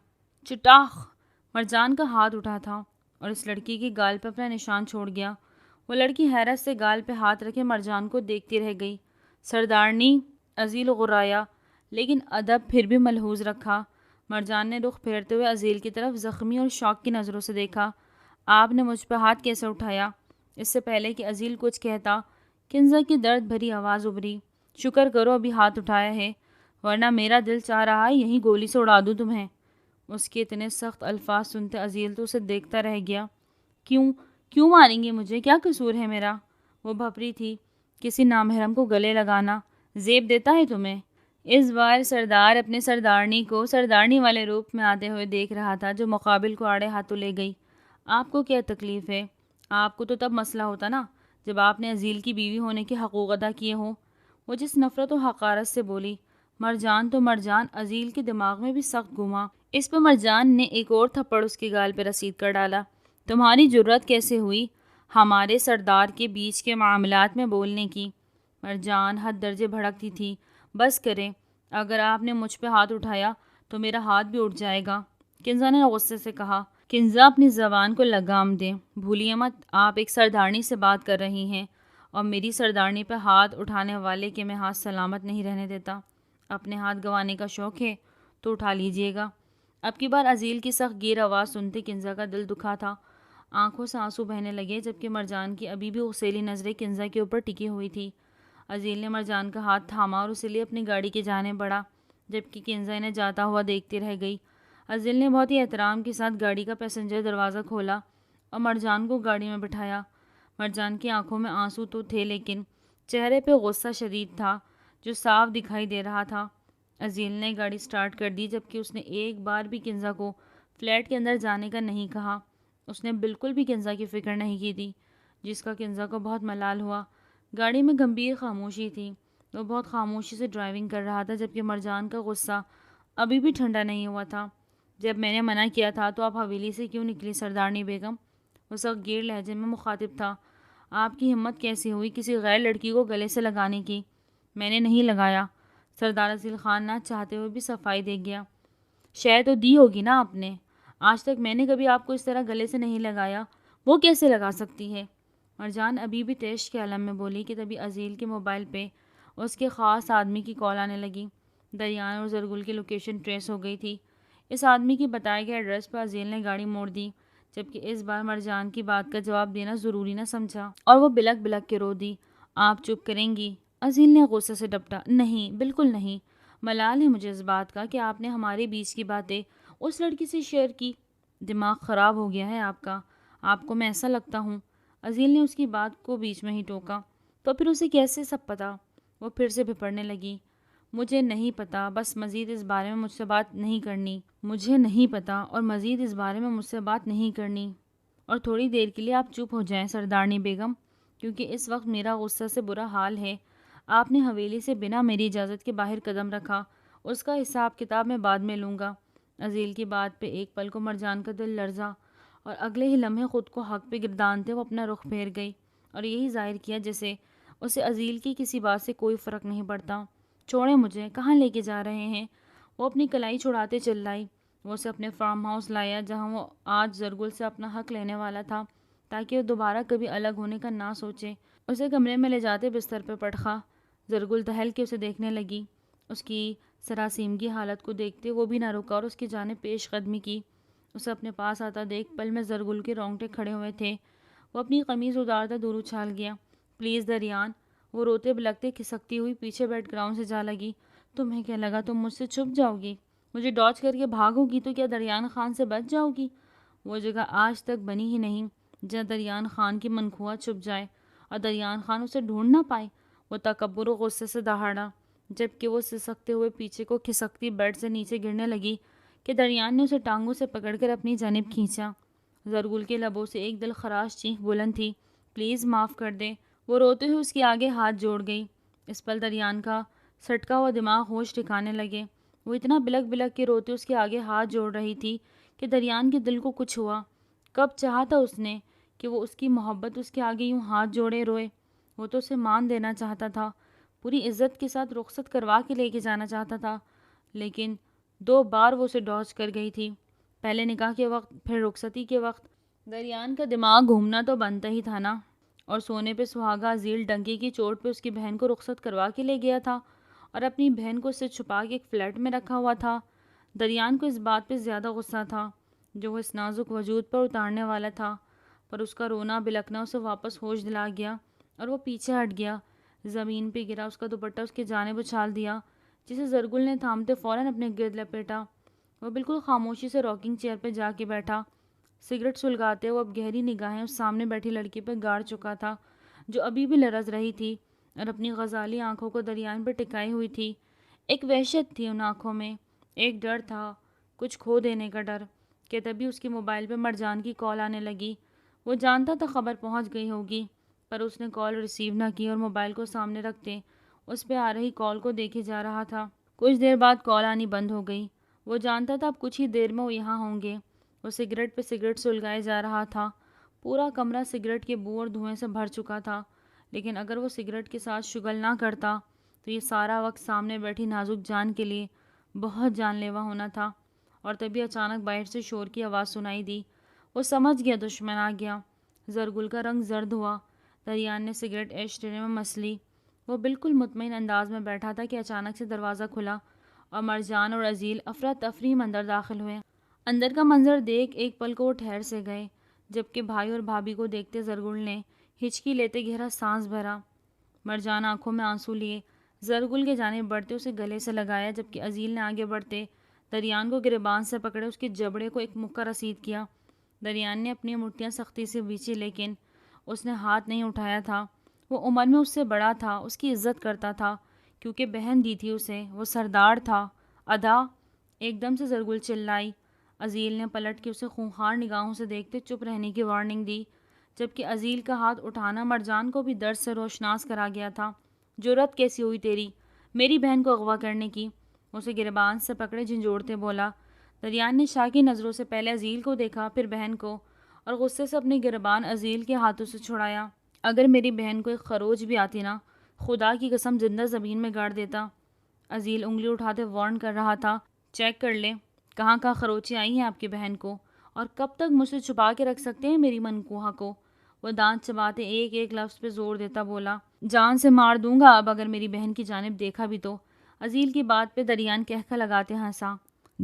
چٹاخ! مرجان کا ہاتھ اٹھا تھا اور اس لڑکی کے گال پہ اپنا نشان چھوڑ گیا۔ وہ لڑکی حیرت سے گال پہ ہاتھ رکھے مرجان کو دیکھتی رہ گئی۔ سردارنی! عزیل غرایا، لیکن ادب پھر بھی ملحوظ رکھا۔ مرجان نے رخ پھیرتے ہوئے عزیل کی طرف زخمی اور شوق کی نظروں سے دیکھا۔ آپ نے مجھ پہ ہاتھ کیسے اٹھایا؟ اس سے پہلے کہ عزیل کچھ کہتا، کنزا کی درد بھری آواز ابھری، شکر کرو ابھی ہاتھ اٹھایا ہے، ورنہ میرا دل چاہ رہا ہے یہیں گولی سے اڑا دوں تمہیں۔ اس کے اتنے سخت الفاظ سنتے عزیل تو اسے دیکھتا رہ گیا۔ کیوں ماریں گے مجھے؟ کیا قصور ہے میرا؟ وہ بھپری تھی۔ کسی نامحرم کو گلے لگانا زیب دیتا ہے تمہیں؟ اس بار سردار اپنے سردارنی کو سردارنی والے روپ میں آتے ہوئے دیکھ رہا تھا، جو مقابل کو آڑے ہاتھوں لے گئی۔ آپ کو کیا تکلیف ہے؟ آپ کو تو تب مسئلہ ہوتا نا جب آپ نے عزیل کی بیوی ہونے کے حقوق ادا کیے ہوں۔ وہ جس نفرت و حقارت سے بولی، مرجان تو مرجان عزیل کے دماغ میں بھی سخت گھما۔ اس پر مرجان نے ایک اور تھپڑ اس کے گال پہ رسید کر ڈالا۔ تمہاری جرت کیسے ہوئی ہمارے سردار کے بیچ کے معاملات میں بولنے کی؟ مرجان حد درجے بھڑکتی تھی۔ بس کریں، اگر آپ نے مجھ پہ ہاتھ اٹھایا تو میرا ہاتھ بھی اٹھ جائے گا، کنزا نے غصے سے کہا۔ کنزا اپنی زبان کو لگام دیں، بھولیے مت آپ ایک سردارنی سے بات کر رہی ہیں، اور میری سردارنی پہ ہاتھ اٹھانے والے کے میں ہاتھ سلامت نہیں رہنے دیتا۔ اپنے ہاتھ گنوانے کا شوق ہے تو اٹھا لیجئے گا۔ اب کی بار عزیل کی سخت گیر آواز سنتے کنزا کا دل دکھا تھا، آنکھوں سے آنسو بہنے لگے، جبکہ مرجان کی ابھی بھی غصیلی نظریں کنزا کے اوپر ٹکی ہوئی تھی۔ عزیل نے مرجان کا ہاتھ تھاما اور اسے لیے اپنی گاڑی کی جانب بڑھا، جبکہ کنزا انہیں جاتا ہوا دیکھتی رہ گئی۔ عزیل نے بہت ہی احترام کے ساتھ گاڑی کا پیسنجر دروازہ کھولا اور مرجان کو گاڑی میں بٹھایا۔ مرجان کی آنکھوں میں آنسو تو تھے، لیکن چہرے پہ غصہ شدید تھا جو صاف دکھائی دے رہا تھا۔ عزیل نے گاڑی سٹارٹ کر دی، جبکہ اس نے ایک بار بھی کنزا کو فلیٹ کے اندر جانے کا نہیں کہا۔ اس نے بالکل بھی کنزا کی فکر نہیں کی تھی، جس کا کنزا کو بہت ملال ہوا۔ گاڑی میں گمبھیر خاموشی تھی۔ وہ بہت خاموشی سے ڈرائیونگ کر رہا تھا، جبکہ مرجان کا غصہ ابھی بھی ٹھنڈا نہیں ہوا تھا۔ جب میں نے منع کیا تھا تو آپ حویلی سے کیوں نکلی سردارنی بیگم؟ وہ سخت گیر لہجے میں مخاطب تھا۔ آپ کی ہمت کیسی ہوئی کسی غیر لڑکی کو گلے سے لگانے کی؟ میں نے نہیں لگایا، سردار عزیل خان نہ چاہتے ہوئے بھی صفائی دے گیا۔ شے تو دی ہوگی نا آپ نے؟ آج تک میں نے کبھی آپ کو اس طرح گلے سے نہیں لگایا، وہ کیسے لگا سکتی ہے؟ مرجان ابھی بھی تیش کے عالم میں بولی کہ تبھی عزیل کے موبائل پہ اس کے خاص آدمی کی کال آنے لگی۔ دریان اور زرگل کی لوکیشن ٹریس ہو گئی تھی۔ اس آدمی کی بتائے گئے ایڈریس پر عزیل نے گاڑی موڑ دی، جبکہ اس بار مرجان کی بات کا جواب دینا ضروری نہ سمجھا اور وہ بلک بلک کے رو دی۔ آپ چپ کریں گی؟ عزیل نے غصے سے ڈپٹا۔ نہیں، بالکل نہیں، ملال ہے مجھے اس بات کا کہ آپ نے ہمارے بیچ کی باتیں اس لڑکی سے شیئر کی۔ دماغ خراب ہو گیا ہے آپ کا، آپ کو میں ایسا لگتا ہوں؟ عزیل نے اس کی بات کو بیچ میں ہی ٹوکا۔ تو پھر اسے کیسے سب پتا؟ وہ پھر سے بھپڑنے لگی۔ مجھے نہیں پتا، بس مزید اس بارے میں مجھ سے بات نہیں کرنی۔ مجھے نہیں پتا اور مزید اس بارے میں مجھ سے بات نہیں کرنی، اور تھوڑی دیر کے لیے آپ چپ ہو جائیں سردارنی بیگم، کیونکہ اس وقت میرا غصہ سے برا حال ہے۔ آپ نے حویلی سے بنا میری اجازت کے باہر قدم رکھا، اس کا حساب کتاب میں بعد میں لوں گا۔ عزیل کی بات پہ ایک پل کو مرجان کا دل لرزا، اور اگلے ہی لمحے خود کو حق پہ گردانتے وہ اپنا رخ پھیر گئی اور یہی ظاہر کیا جیسے اسے عزیل کی کسی بات سے کوئی فرق نہیں پڑتا۔ چھوڑیں مجھے، کہاں لے کے جا رہے ہیں؟ وہ اپنی کلائی چھڑاتے چلائی۔ وہ اسے اپنے فارم ہاؤس لایا جہاں وہ آج زرگل سے اپنا حق لینے والا تھا، تاکہ وہ دوبارہ کبھی الگ ہونے کا نہ سوچے۔ اسے کمرے میں لے جاتے بستر پہ پٹخا۔ زرگل دہل کے اسے دیکھنے لگی۔ اس کی سراسیمگی حالت کو دیکھتے وہ بھی نہ رکا اور اس کی جانب پیش قدمی کی۔ اسے اپنے پاس آتا دیکھ پل میں زرگل کے رونگٹے کھڑے ہوئے تھے۔ وہ اپنی قمیض اتارتا دور اچھال گیا۔ پلیز دریان، وہ روتے بلکتے کھسکتی ہوئی پیچھے بیک گراؤنڈ سے جا لگی۔ تمہیں کیا لگا تم مجھ سے چھپ جاؤ گی؟ مجھے ڈاج کر کے بھاگو گی تو کیا دریان خان سے بچ جاؤ گی؟ وہ جگہ آج تک بنی ہی نہیں جہاں دریان خان کی منخواہ چھپ جائے اور دریان خان اسے ڈھونڈ نہ پائے۔ وہ تکبر و غصے سے دہاڑا، جبکہ وہ سسکتے ہوئے پیچھے کو کھسکتی بیڈ سے نیچے گرنے لگی کہ دریان نے اسے ٹانگوں سے پکڑ کر اپنی جانب کھینچا۔ زرگل کے لبوں سے ایک دل خراش چیخ بلند تھی۔ پلیز معاف کر دے۔ وہ روتے ہوئے اس کے آگے ہاتھ جوڑ گئی۔ اس پل دریان کا سٹکا ہوا دماغ ہوش ٹھکانے لگے۔ وہ اتنا بلک بلک کے روتے اس کے آگے ہاتھ جوڑ رہی تھی کہ دریان کے دل کو کچھ ہوا۔ کب چاہا تھا اس نے کہ وہ اس کی محبت اس کے آگے یوں ہاتھ جوڑے روئے؟ وہ تو اسے مان دینا چاہتا تھا، پوری عزت کے ساتھ رخصت کروا کے لے کے جانا چاہتا تھا، لیکن 2 بار وہ اسے ڈاج کر گئی تھی، پہلے نکاح کے وقت، پھر رخصتی کے وقت۔ دریان کا دماغ گھومنا تو بنتا ہی تھا نا، اور سونے پہ سہاگا عزیل ڈنکی کی چوٹ پہ اس کی بہن کو رخصت کروا کے لے گیا تھا اور اپنی بہن کو اس سے چھپا کے ایک فلیٹ میں رکھا ہوا تھا۔ دریان کو اس بات پہ زیادہ غصہ تھا جو وہ اس نازک وجود پر اتارنے والا تھا، پر اس کا رونا بلکنا اسے واپس ہوش دلا گیا اور وہ پیچھے ہٹ گیا، زمین پہ گرا، اس کا دوپٹہ اس کی جانب اچھال دیا جسے زرگل نے تھامتے فوراً اپنے گرد لپیٹا۔ وہ بالکل خاموشی سے راکنگ چیئر پہ جا کے بیٹھا، سگریٹ سلگاتے وہ اب گہری نگاہیں اس سامنے بیٹھی لڑکی پہ گاڑ چکا تھا جو ابھی بھی لرز رہی تھی اور اپنی غزالی آنکھوں کو دریان پہ ٹکائی ہوئی تھی۔ ایک وحشت تھی ان آنکھوں میں، ایک ڈر تھا، کچھ کھو دینے کا ڈر، کہ تبھی اس کے موبائل پہ مرجان کی کال آنے لگی۔ وہ جانتا تھا خبر پہنچ گئی ہوگی، پر اس نے کال ریسیو نہ کی اور موبائل کو سامنے رکھتے اس پہ آ رہی کال کو دیکھے جا رہا تھا۔ کچھ دیر بعد کال آنی بند ہو گئی۔ وہ جانتا تھا اب کچھ ہی دیر میں وہ یہاں ہوں گے۔ وہ سگریٹ پہ سگریٹ سلگائے جا رہا تھا۔ پورا کمرہ سگریٹ کے بو اور دھوئیں سے بھر چکا تھا، لیکن اگر وہ سگریٹ کے ساتھ شگل نہ کرتا تو یہ سارا وقت سامنے بیٹھی نازک جان کے لیے بہت جان لیوا ہونا تھا۔ اور تبھی اچانک باہر سے شور کی آواز سنائی دی۔ وہ سمجھ گیا دشمن آ گیا۔ زرگل کا رنگ زرد ہوا۔ دریان نے سگریٹ ایش ٹرے میں مس لی۔ وہ بالکل مطمئن انداز میں بیٹھا تھا کہ اچانک سے دروازہ کھلا اور مرجان اور عزیل افراتفری میں اندر داخل ہوئے۔ اندر کا منظر دیکھ ایک پل کو وہ ٹھہر سے گئے، جبکہ بھائی اور بھابھی کو دیکھتے زرگل نے ہچکی لیتے گہرا سانس بھرا۔ مرجان آنکھوں میں آنسو لیے زرگل کے جانب بڑھتے اسے گلے سے لگایا، جبکہ عزیل نے آگے بڑھتے دریان کو گریبان سے پکڑے اس کے جبڑے کو ایک مکہ رسید کیا۔ دریان نے اپنی مٹھیاں سختی سے بیچی، لیکن اس نے ہاتھ نہیں اٹھایا تھا۔ وہ عمر میں اس سے بڑا تھا، اس کی عزت کرتا تھا کیونکہ بہن دی تھی اسے، وہ سردار تھا۔ ادا! ایک دم سے زرگل چلائی۔ عزیل نے پلٹ کے اسے خونخوار نگاہوں سے دیکھتے چپ رہنے کی وارننگ دی، جبکہ عزیل کا ہاتھ اٹھانا مرجان کو بھی درد سے روشناس کرا گیا تھا۔ جرأت کیسی ہوئی تیری میری بہن کو اغوا کرنے کی؟ اسے گریبان سے پکڑے جھنجھوڑتے بولا۔ دریان نے شاکی نظروں سے پہلے عزیل کو دیکھا، پھر بہن کو، اور غصے سے اپنی گریبان عزیل کے ہاتھوں سے چھڑایا۔ اگر میری بہن کو ایک خروچ بھی آتی نا، خدا کی قسم زندہ زمین میں گاڑ دیتا۔ عزیل انگلی اٹھاتے وارن کر رہا تھا۔ چیک کر لے کہاں کہاں خروچیں آئی ہیں آپ کی بہن کو، اور کب تک مجھ سے چھپا کے رکھ سکتے ہیں میری منکوہا کو؟ وہ دانت چباتے ایک ایک لفظ پہ زور دیتا بولا۔ جان سے مار دوں گا اب اگر میری بہن کی جانب دیکھا بھی تو۔ عزیل کی بات پہ دریان کہکا لگاتے ہنسا۔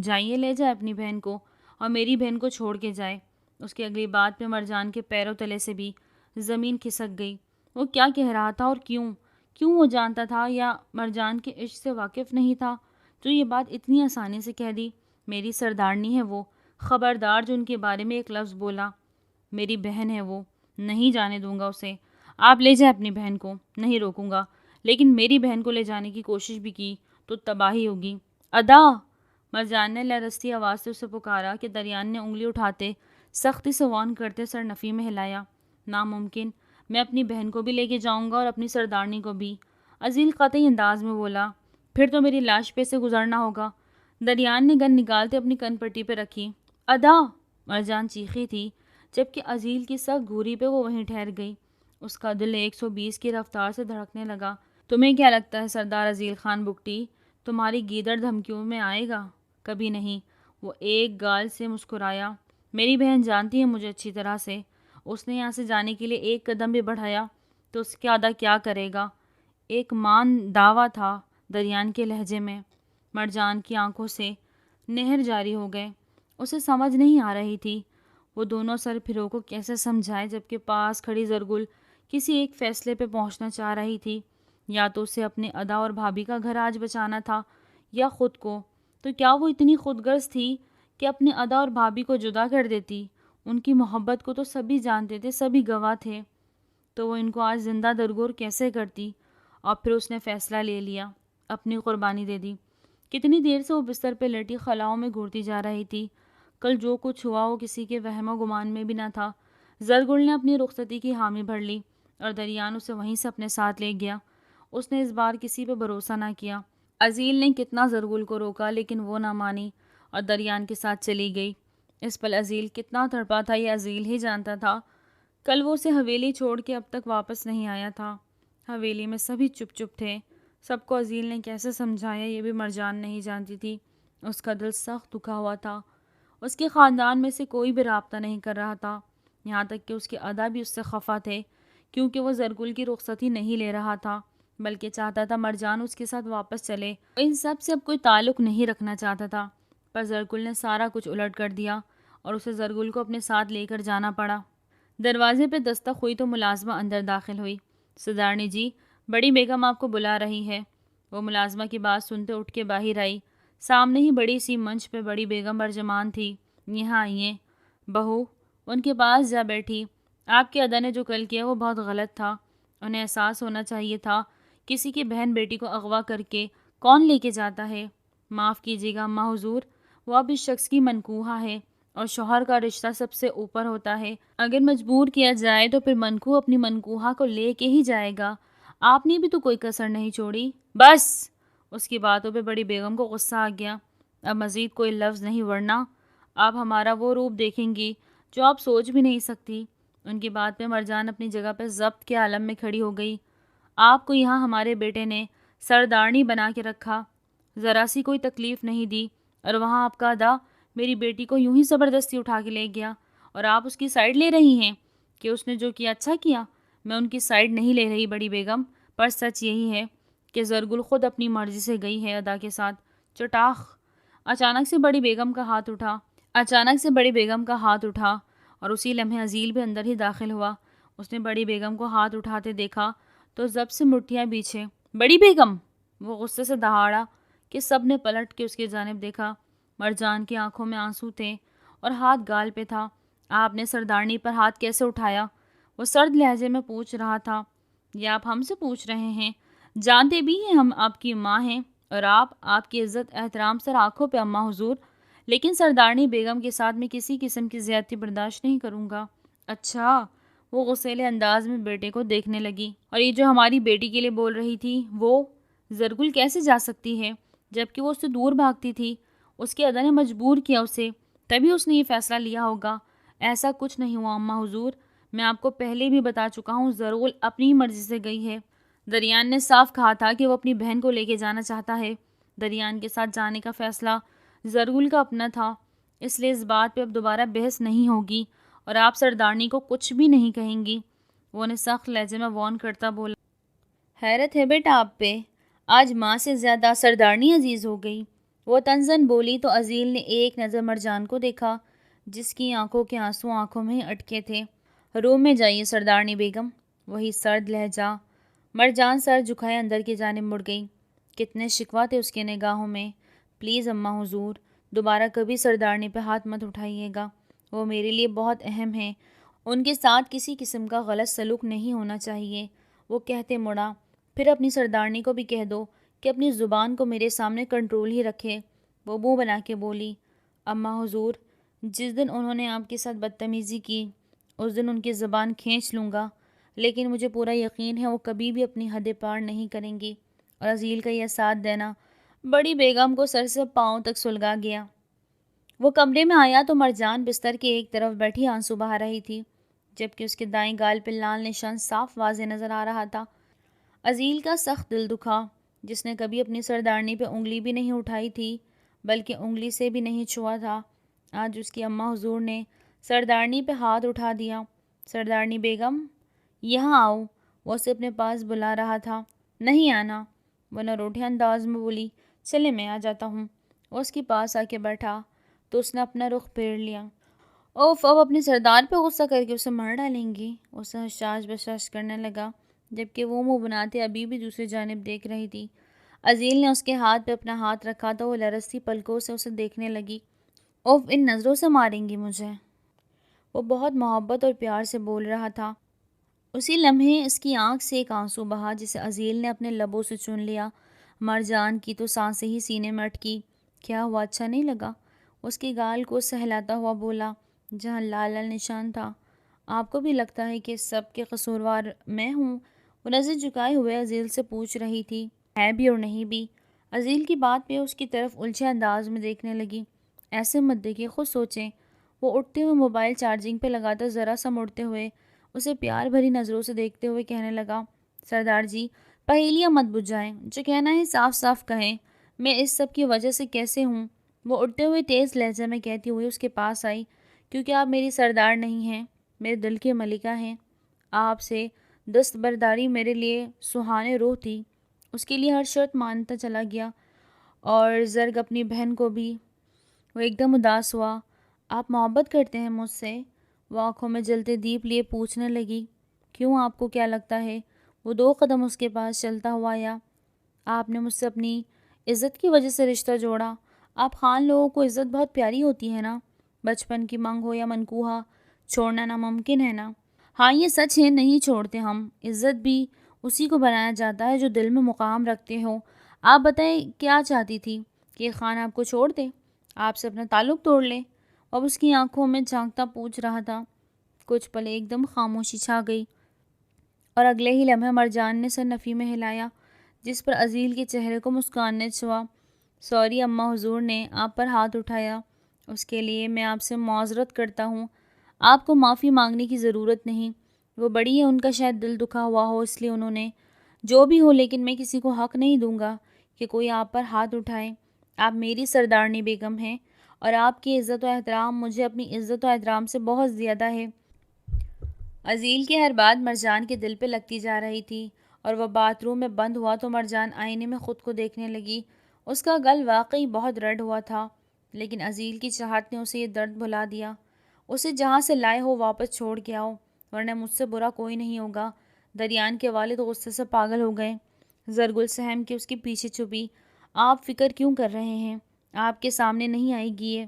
جائیے لے جائے اپنی بہن کو اور میری بہن کو چھوڑ کے جائے۔ اس کی اگلی بات پہ مرجان کے پیروں تلے سے بھی زمین کھسک گئی۔ وہ کیا کہہ رہا تھا اور کیوں وہ جانتا تھا یا مرجان کے عشق سے واقف نہیں تھا جو یہ بات اتنی آسانی سے کہہ دی؟ میری سردارنی ہے وہ، خبردار جو ان کے بارے میں ایک لفظ بولا۔ میری بہن ہے وہ، نہیں جانے دوں گا اسے۔ آپ لے جائیں اپنی بہن کو، نہیں روکوں گا، لیکن میری بہن کو لے جانے کی کوشش بھی کی تو تباہی ہوگی۔ ادا! مرجان نے لرزتی آواز سے اسے پکارا کہ دریان نے انگلی اٹھاتے سختی سے وارن کرتے سر نفی میں ہلایا۔ ناممکن، میں اپنی بہن کو بھی لے کے جاؤں گا اور اپنی سردارنی کو بھی، عزیل قطعی انداز میں بولا۔ پھر تو میری لاش پہ سے گزرنا ہوگا۔ دریان نے گن نکالتے اپنی کن پٹی پہ رکھی۔ ادا! مرجان چیخی تھی، جبکہ عزیل کی سخت گھوری پہ وہ وہیں ٹھہر گئی۔ اس کا دل 120 کی رفتار سے دھڑکنے لگا۔ تمہیں کیا لگتا ہے سردار عزیل خان بگٹی تمہاری گیدڑ دھمکیوں میں آئے گا؟ کبھی نہیں۔ وہ ایک گال سے مسکرایا۔ میری بہن جانتی ہے مجھے اچھی طرح سے۔ اس نے یہاں سے جانے کے لیے ایک قدم بھی بڑھایا تو اس کا ادا کیا کرے گا؟ ایک مان دعویٰ تھا دریان کے لہجے میں۔ مرجان کی آنکھوں سے نہر جاری ہو گئے۔ اسے سمجھ نہیں آ رہی تھی وہ دونوں سر پھرو کو کیسے سمجھائے، جبکہ پاس کھڑی زرگل کسی ایک فیصلے پہ پہنچنا چاہ رہی تھی۔ یا تو اسے اپنے ادا اور بھابھی کا گھر آج بچانا تھا یا خود کو۔ تو کیا وہ اتنی خود غرض تھی کہ اپنے ادا اور بھابھی کو جدا کر دیتی؟ ان کی محبت کو تو سبھی جانتے تھے، سبھی گواہ تھے، تو وہ ان کو آج زندہ درگور کیسے کرتی؟ اور پھر اس نے فیصلہ لے لیا، اپنی قربانی دے دی۔ کتنی دیر سے وہ بستر پہ لیٹی خلاؤں میں گھورتی جا رہی تھی۔ کل جو کچھ ہوا وہ کسی کے وہم و گمان میں بھی نہ تھا۔ زرگل نے اپنی رخصتی کی حامی بھر لی اور دریان اسے وہیں سے اپنے ساتھ لے گیا۔ اس نے اس بار کسی پہ بھروسہ نہ کیا۔ عزیل نے کتنا زرگل کو روکا لیکن وہ نہ مانی اور دریان کے ساتھ چلی گئی۔ اس پل عزیل کتنا تڑپا تھا یہ عزیل ہی جانتا تھا۔ کل وہ اسے حویلی چھوڑ کے اب تک واپس نہیں آیا تھا۔ حویلی میں سبھی چپ چپ تھے۔ سب کو عزیل نے کیسے سمجھایا یہ بھی مرجان نہیں جانتی تھی۔ اس کا دل سخت دکھا ہوا تھا۔ اس کے خاندان میں سے کوئی بھی رابطہ نہیں کر رہا تھا، یہاں تک کہ اس کے ادا بھی اس سے خفا تھے، کیونکہ وہ زرگل کی رخصتی نہیں لے رہا تھا، بلکہ چاہتا تھا مرجان اس کے ساتھ واپس چلے۔ ان سب سے اب کوئی تعلق نہیں رکھنا چاہتا تھا، پر زرگل نے سارا کچھ الٹ کر دیا اور اسے زرگل کو اپنے ساتھ لے کر جانا پڑا۔ دروازے پہ دستک ہوئی تو ملازمہ اندر داخل ہوئی۔ سردارنی جی، بڑی بیگم آپ کو بلا رہی ہے۔ وہ ملازمہ کی بات سنتے اٹھ کے باہر آئی۔ سامنے ہی بڑی سی منچ پہ بڑی بیگم برجمان تھی۔ یہاں آئیے بہو، ان کے پاس جا بیٹھی۔ آپ کے ادا نے جو کل کیا وہ بہت غلط تھا۔ انہیں احساس ہونا چاہیے تھا کسی کی بہن بیٹی کو اغوا کر کے کون لے کے جاتا ہے؟ معاف کیجیے گا اما حضور، وہ اب اس شخص کی منکوحہ ہے اور شوہر کا رشتہ سب سے اوپر ہوتا ہے۔ اگر مجبور کیا جائے تو پھر منکوح اپنی منکوحہ کو لے کے ہی جائے گا۔ آپ نے بھی تو کوئی کسر نہیں چھوڑی۔ بس! اس کی باتوں پہ بڑی بیگم کو غصہ آ گیا۔ اب مزید کوئی لفظ نہیں، ورنہ آپ ہمارا وہ روپ دیکھیں گی جو آپ سوچ بھی نہیں سکتی۔ ان کی بات پہ مرجان اپنی جگہ پہ ضبط کے عالم میں کھڑی ہو گئی۔ آپ کو یہاں ہمارے بیٹے نے سردارنی بنا کے رکھا، ذرا سی کوئی تکلیف نہیں دی، اور وہاں آپ کا ادا میری بیٹی کو یوں ہی زبردستی اٹھا کے لے گیا، اور آپ اس کی سائیڈ لے رہی ہیں کہ اس نے جو کیا اچھا کیا۔ میں ان کی سائیڈ نہیں لے رہی بڑی بیگم، پر سچ یہی ہے کہ زرگل خود اپنی مرضی سے گئی ہے ادا کے ساتھ۔ چٹاخ! اچانک سے بڑی بیگم کا ہاتھ اٹھا اور اسی لمحے عزیل بھی اندر ہی داخل ہوا۔ اس نے بڑی بیگم کو ہاتھ اٹھاتے دیکھا تو ضبط سے مٹھیاں پیچھے۔ بڑی بیگم! وہ غصے سے دہاڑا کہ سب نے پلٹ کے اس کی جانب دیکھا۔ مرجان کی آنکھوں میں آنسو تھے اور ہاتھ گال پہ تھا۔ آپ نے سردارنی پر ہاتھ کیسے اٹھایا؟ وہ سرد لہجے میں پوچھ رہا تھا۔ یہ آپ ہم سے پوچھ رہے ہیں؟ جانتے بھی ہیں ہم آپ کی ماں ہیں اور آپ کی عزت احترام سر آنکھوں پہ اما حضور، لیکن سردارنی بیگم کے ساتھ میں کسی قسم کی زیادتی برداشت نہیں کروں گا۔ اچھا! وہ غصیلے انداز میں بیٹے کو دیکھنے لگی۔ اور یہ جو ہماری بیٹی کے لیے بول رہی تھی، وہ زرگل کیسے جا سکتی ہے جبکہ وہ اس سے دور بھاگتی تھی؟ اس کے ادا نے مجبور کیا اسے، تبھی اس نے یہ فیصلہ لیا ہوگا۔ ایسا کچھ نہیں ہوا اما حضور، میں آپ کو پہلے بھی بتا چکا ہوں، زرگل اپنی مرضی سے گئی ہے۔ دریان نے صاف کہا تھا کہ وہ اپنی بہن کو لے کے جانا چاہتا ہے۔ دریان کے ساتھ جانے کا فیصلہ زرگل کا اپنا تھا، اس لیے اس بات پہ اب دوبارہ بحث نہیں ہوگی اور آپ سردارنی کو کچھ بھی نہیں کہیں گی۔ وہ انہیں سخت لہجے میں وارن کرتا بولا۔ حیرت ہے بیٹا آپ پہ، آج ماں سے زیادہ سردارنی عزیز ہو گئی۔ وہ طنزاً بولی تو عزیل نے ایک نظر مرجان کو دیکھا جس کی آنکھوں کے آنسو آنکھوں میں ہی اٹکے تھے۔ روم میں جائیے سردارنی بیگم۔ وہی سرد لہجہ۔ مرجان سر جھکائے اندر کی جانب مڑ گئی۔ کتنے شکوہ تھے اس کے نگاہوں میں۔ پلیز اما حضور، دوبارہ کبھی سردارنی پہ ہاتھ مت اٹھائیے گا، وہ میرے لیے بہت اہم ہیں، ان کے ساتھ کسی قسم کا غلط سلوک نہیں ہونا چاہیے۔ وہ کہتے مڑا، پھر اپنی سردارنی کو بھی کہہ دو کہ اپنی زبان کو میرے سامنے کنٹرول ہی رکھے۔ وہ منہ بنا کے بولی، اما حضور، جس دن انہوں نے آپ کے ساتھ بدتمیزی کی اس دن ان کی زبان کھینچ لوں گا، لیکن مجھے پورا یقین ہے وہ کبھی بھی اپنی حد پار نہیں کریں گی۔ اور عزیل کا یہ ساتھ دینا بڑی بیگم کو سر سے پاؤں تک سلگا گیا۔ وہ کمرے میں آیا تو مرجان بستر کے ایک طرف بیٹھی آنسو بہا رہی تھی، جبکہ اس کے دائیں گال پہ لال نشان صاف واضح نظر آ رہا تھا۔ عزیل کا سخت دل دکھا، جس نے کبھی اپنی سردارنی پہ انگلی بھی نہیں اٹھائی تھی، بلکہ انگلی سے بھی نہیں چھوا تھا۔ آج اس کی اما حضور نے سردارنی پہ ہاتھ اٹھا دیا۔ سردارنی بیگم، یہاں آؤ، وہ اسے اپنے پاس بلا رہا تھا۔ نہیں آنا، وہ نروٹے انداز میں بولی۔ چلے میں آ جاتا ہوں۔ وہ اس کے پاس آ کے بیٹھا تو اس نے اپنا رخ پھیر لیا۔ اوف، اب اپنے سردار پہ غصہ کر کے اسے مار ڈالیں گی، اسے حشاش بشاش کرنے لگا، جبکہ وہ منہ بناتے ابھی بھی دوسری جانب دیکھ رہی تھی۔ عزیل نے اس کے ہاتھ پہ اپنا ہاتھ رکھا تو وہ لرزتی پلکوں سے اسے دیکھنے لگی۔ اوف، ان نظروں سے ماریں گی مجھے؟ وہ بہت محبت اور پیار سے بول رہا تھا۔ اسی لمحے اس کی آنکھ سے ایک آنسو بہا جسے عزیل نے اپنے لبوں سے چن لیا۔ مرجان کی تو سانسیں ہی سینے میں اٹکی۔ کیا ہوا، اچھا نہیں لگا؟ اس کے گال کو سہلاتا ہوا بولا، جہاں لال لال نشان تھا۔ آپ کو بھی لگتا ہے کہ سب کے قصوروار میں ہوں؟ وہ نظر جھکائے ہوئے عزیل سے پوچھ رہی تھی۔ ہے بھی اور نہیں بھی۔ عزیل کی بات پہ اس کی طرف الجھے انداز میں دیکھنے لگی۔ ایسے مت دیکھیں، خود سوچیں۔ وہ اٹھتے ہوئے موبائل چارجنگ پہ لگاتا ذرا سا مڑتے ہوئے اسے پیار بھری نظروں سے دیکھتے ہوئے کہنے لگا، سردار جی، پہیلیاں مت بجھائیں، جو کہنا ہے صاف صاف کہیں، میں اس سب کی وجہ سے کیسے ہوں؟ وہ اٹھتے ہوئے تیز لہجے میں کہتی ہوئی اس کے پاس آئی، کیونکہ آپ میری سردار نہیں ہیں، میرے دل کی ملکہ ہیں۔ آپ سے دستبرداری میرے لیے سہانے روح تھی، اس کے لیے ہر شرط مانتا چلا گیا۔ اور زرگ اپنی بہن کو بھی۔ وہ ایک دم اداس ہوا۔ آپ محبت کرتے ہیں مجھ سے؟ وہ آنکھوں میں جلتے دیپ لیے پوچھنے لگی۔ کیوں، آپ کو کیا لگتا ہے؟ وہ 2 قدم اس کے پاس چلتا ہوا آیا۔ آپ نے مجھ سے اپنی عزت کی وجہ سے رشتہ جوڑا۔ آپ خان لوگوں کو عزت بہت پیاری ہوتی ہے نا، بچپن کی منگ ہو یا منکوحہ، چھوڑنا ناممکن ہے نا۔ ہاں یہ سچ ہے، نہیں چھوڑتے ہم، عزت بھی اسی کو بنایا جاتا ہے جو دل میں مقام رکھتے ہو۔ آپ بتائیں کیا چاہتی تھی؟ کہ خان آپ کو چھوڑ دے، آپ سے اپنا تعلق توڑ لے؟ اب اس کی آنکھوں میں جھانکتا پوچھ رہا تھا۔ کچھ پل ایک دم خاموشی چھا گئی اور اگلے ہی لمحے مرجان نے سر نفی میں ہلایا، جس پر عزیل کے چہرے کو مسکان نے چھوا۔ سوری اماں، حضور نے آپ پر ہاتھ اٹھایا، اس کے لیے میں آپ سے معذرت کرتا ہوں۔ آپ کو معافی مانگنے کی ضرورت نہیں، وہ بڑی ہے، ان کا شاید دل دکھا ہوا ہو اس لیے انہوں نے۔ جو بھی ہو، لیکن میں کسی کو حق نہیں دوں گا کہ کوئی آپ پر ہاتھ اٹھائے۔ آپ میری سردارنی بیگم ہیں اور آپ کی عزت و احترام مجھے اپنی عزت و احترام سے بہت زیادہ ہے۔ عزیل کی ہر بات مرجان کے دل پہ لگتی جا رہی تھی، اور وہ باتھ روم میں بند ہوا تو مرجان آئینے میں خود کو دیکھنے لگی۔ اس کا گل واقعی بہت ریڈ ہوا تھا، لیکن عزیل کی چاہت نے اسے یہ درد بھلا دیا۔ اسے جہاں سے لائے ہو واپس چھوڑ کے آؤ، ورنہ مجھ سے برا کوئی نہیں ہوگا۔ دریان کے والد غصے سے پاگل ہو گئے۔ زرگل سہم کے اس کے پیچھے چھپی۔ آپ فکر کیوں کر رہے ہیں؟ آپ کے سامنے نہیں آئے گی یہ۔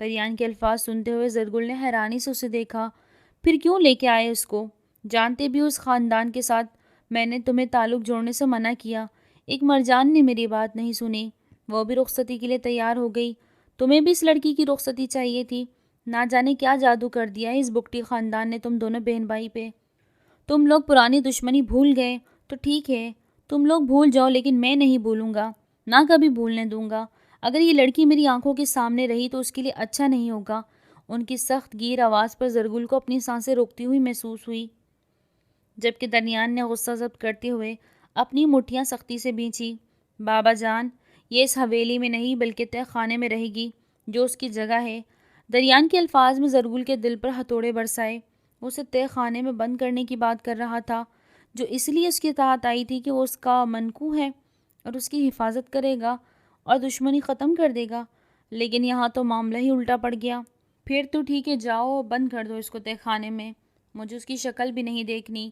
دریان کے الفاظ سنتے ہوئے زرگل نے حیرانی سے اسے دیکھا۔ پھر کیوں لے کے آئے اس کو؟ جانتے بھی اس خاندان کے ساتھ میں نے تمہیں تعلق جوڑنے سے منع کیا۔ ایک مرجان نے میری بات نہیں سنی، وہ بھی رخصتی کے لیے تیار ہو گئی۔ تمہیں بھی اس لڑکی کی رخصتی چاہیے تھی۔ نہ جانے کیا جادو کر دیا ہے اس بگٹی خاندان نے تم دونوں بہن بھائی پہ۔ تم لوگ پرانی دشمنی بھول گئے تو ٹھیک ہے، تم لوگ بھول جاؤ، لیکن میں نہیں بھولوں گا، نہ کبھی بھولنے دوں گا۔ اگر یہ لڑکی میری آنکھوں کے سامنے رہی تو اس کے لیے اچھا نہیں ہوگا۔ ان کی سخت گیر آواز پر زرگل کو اپنی سانسیں روکتی ہوئی محسوس ہوئی، جبکہ دریان نے غصہ ضبط کرتے ہوئے اپنی مٹھیاں سختی سے بھینچی۔ بابا جان، یہ اس حویلی میں نہیں بلکہ تہ خانے میں رہے گی، جو اس کی جگہ ہے۔ دریان کے الفاظ میں زرگل کے دل پر ہتھوڑے برسائے۔ وہ اسے تہ خانے میں بند کرنے کی بات کر رہا تھا، جو اس لیے اس کی اطاعت آئی تھی کہ وہ اس کا منکو ہے اور اس کی حفاظت کرے گا اور دشمنی ختم کر دے گا، لیکن یہاں تو معاملہ ہی الٹا پڑ گیا۔ پھر تو ٹھیک ہے، جاؤ بند کر دو اس کو تہ خانے میں، مجھے اس کی شکل بھی نہیں دیکھنی۔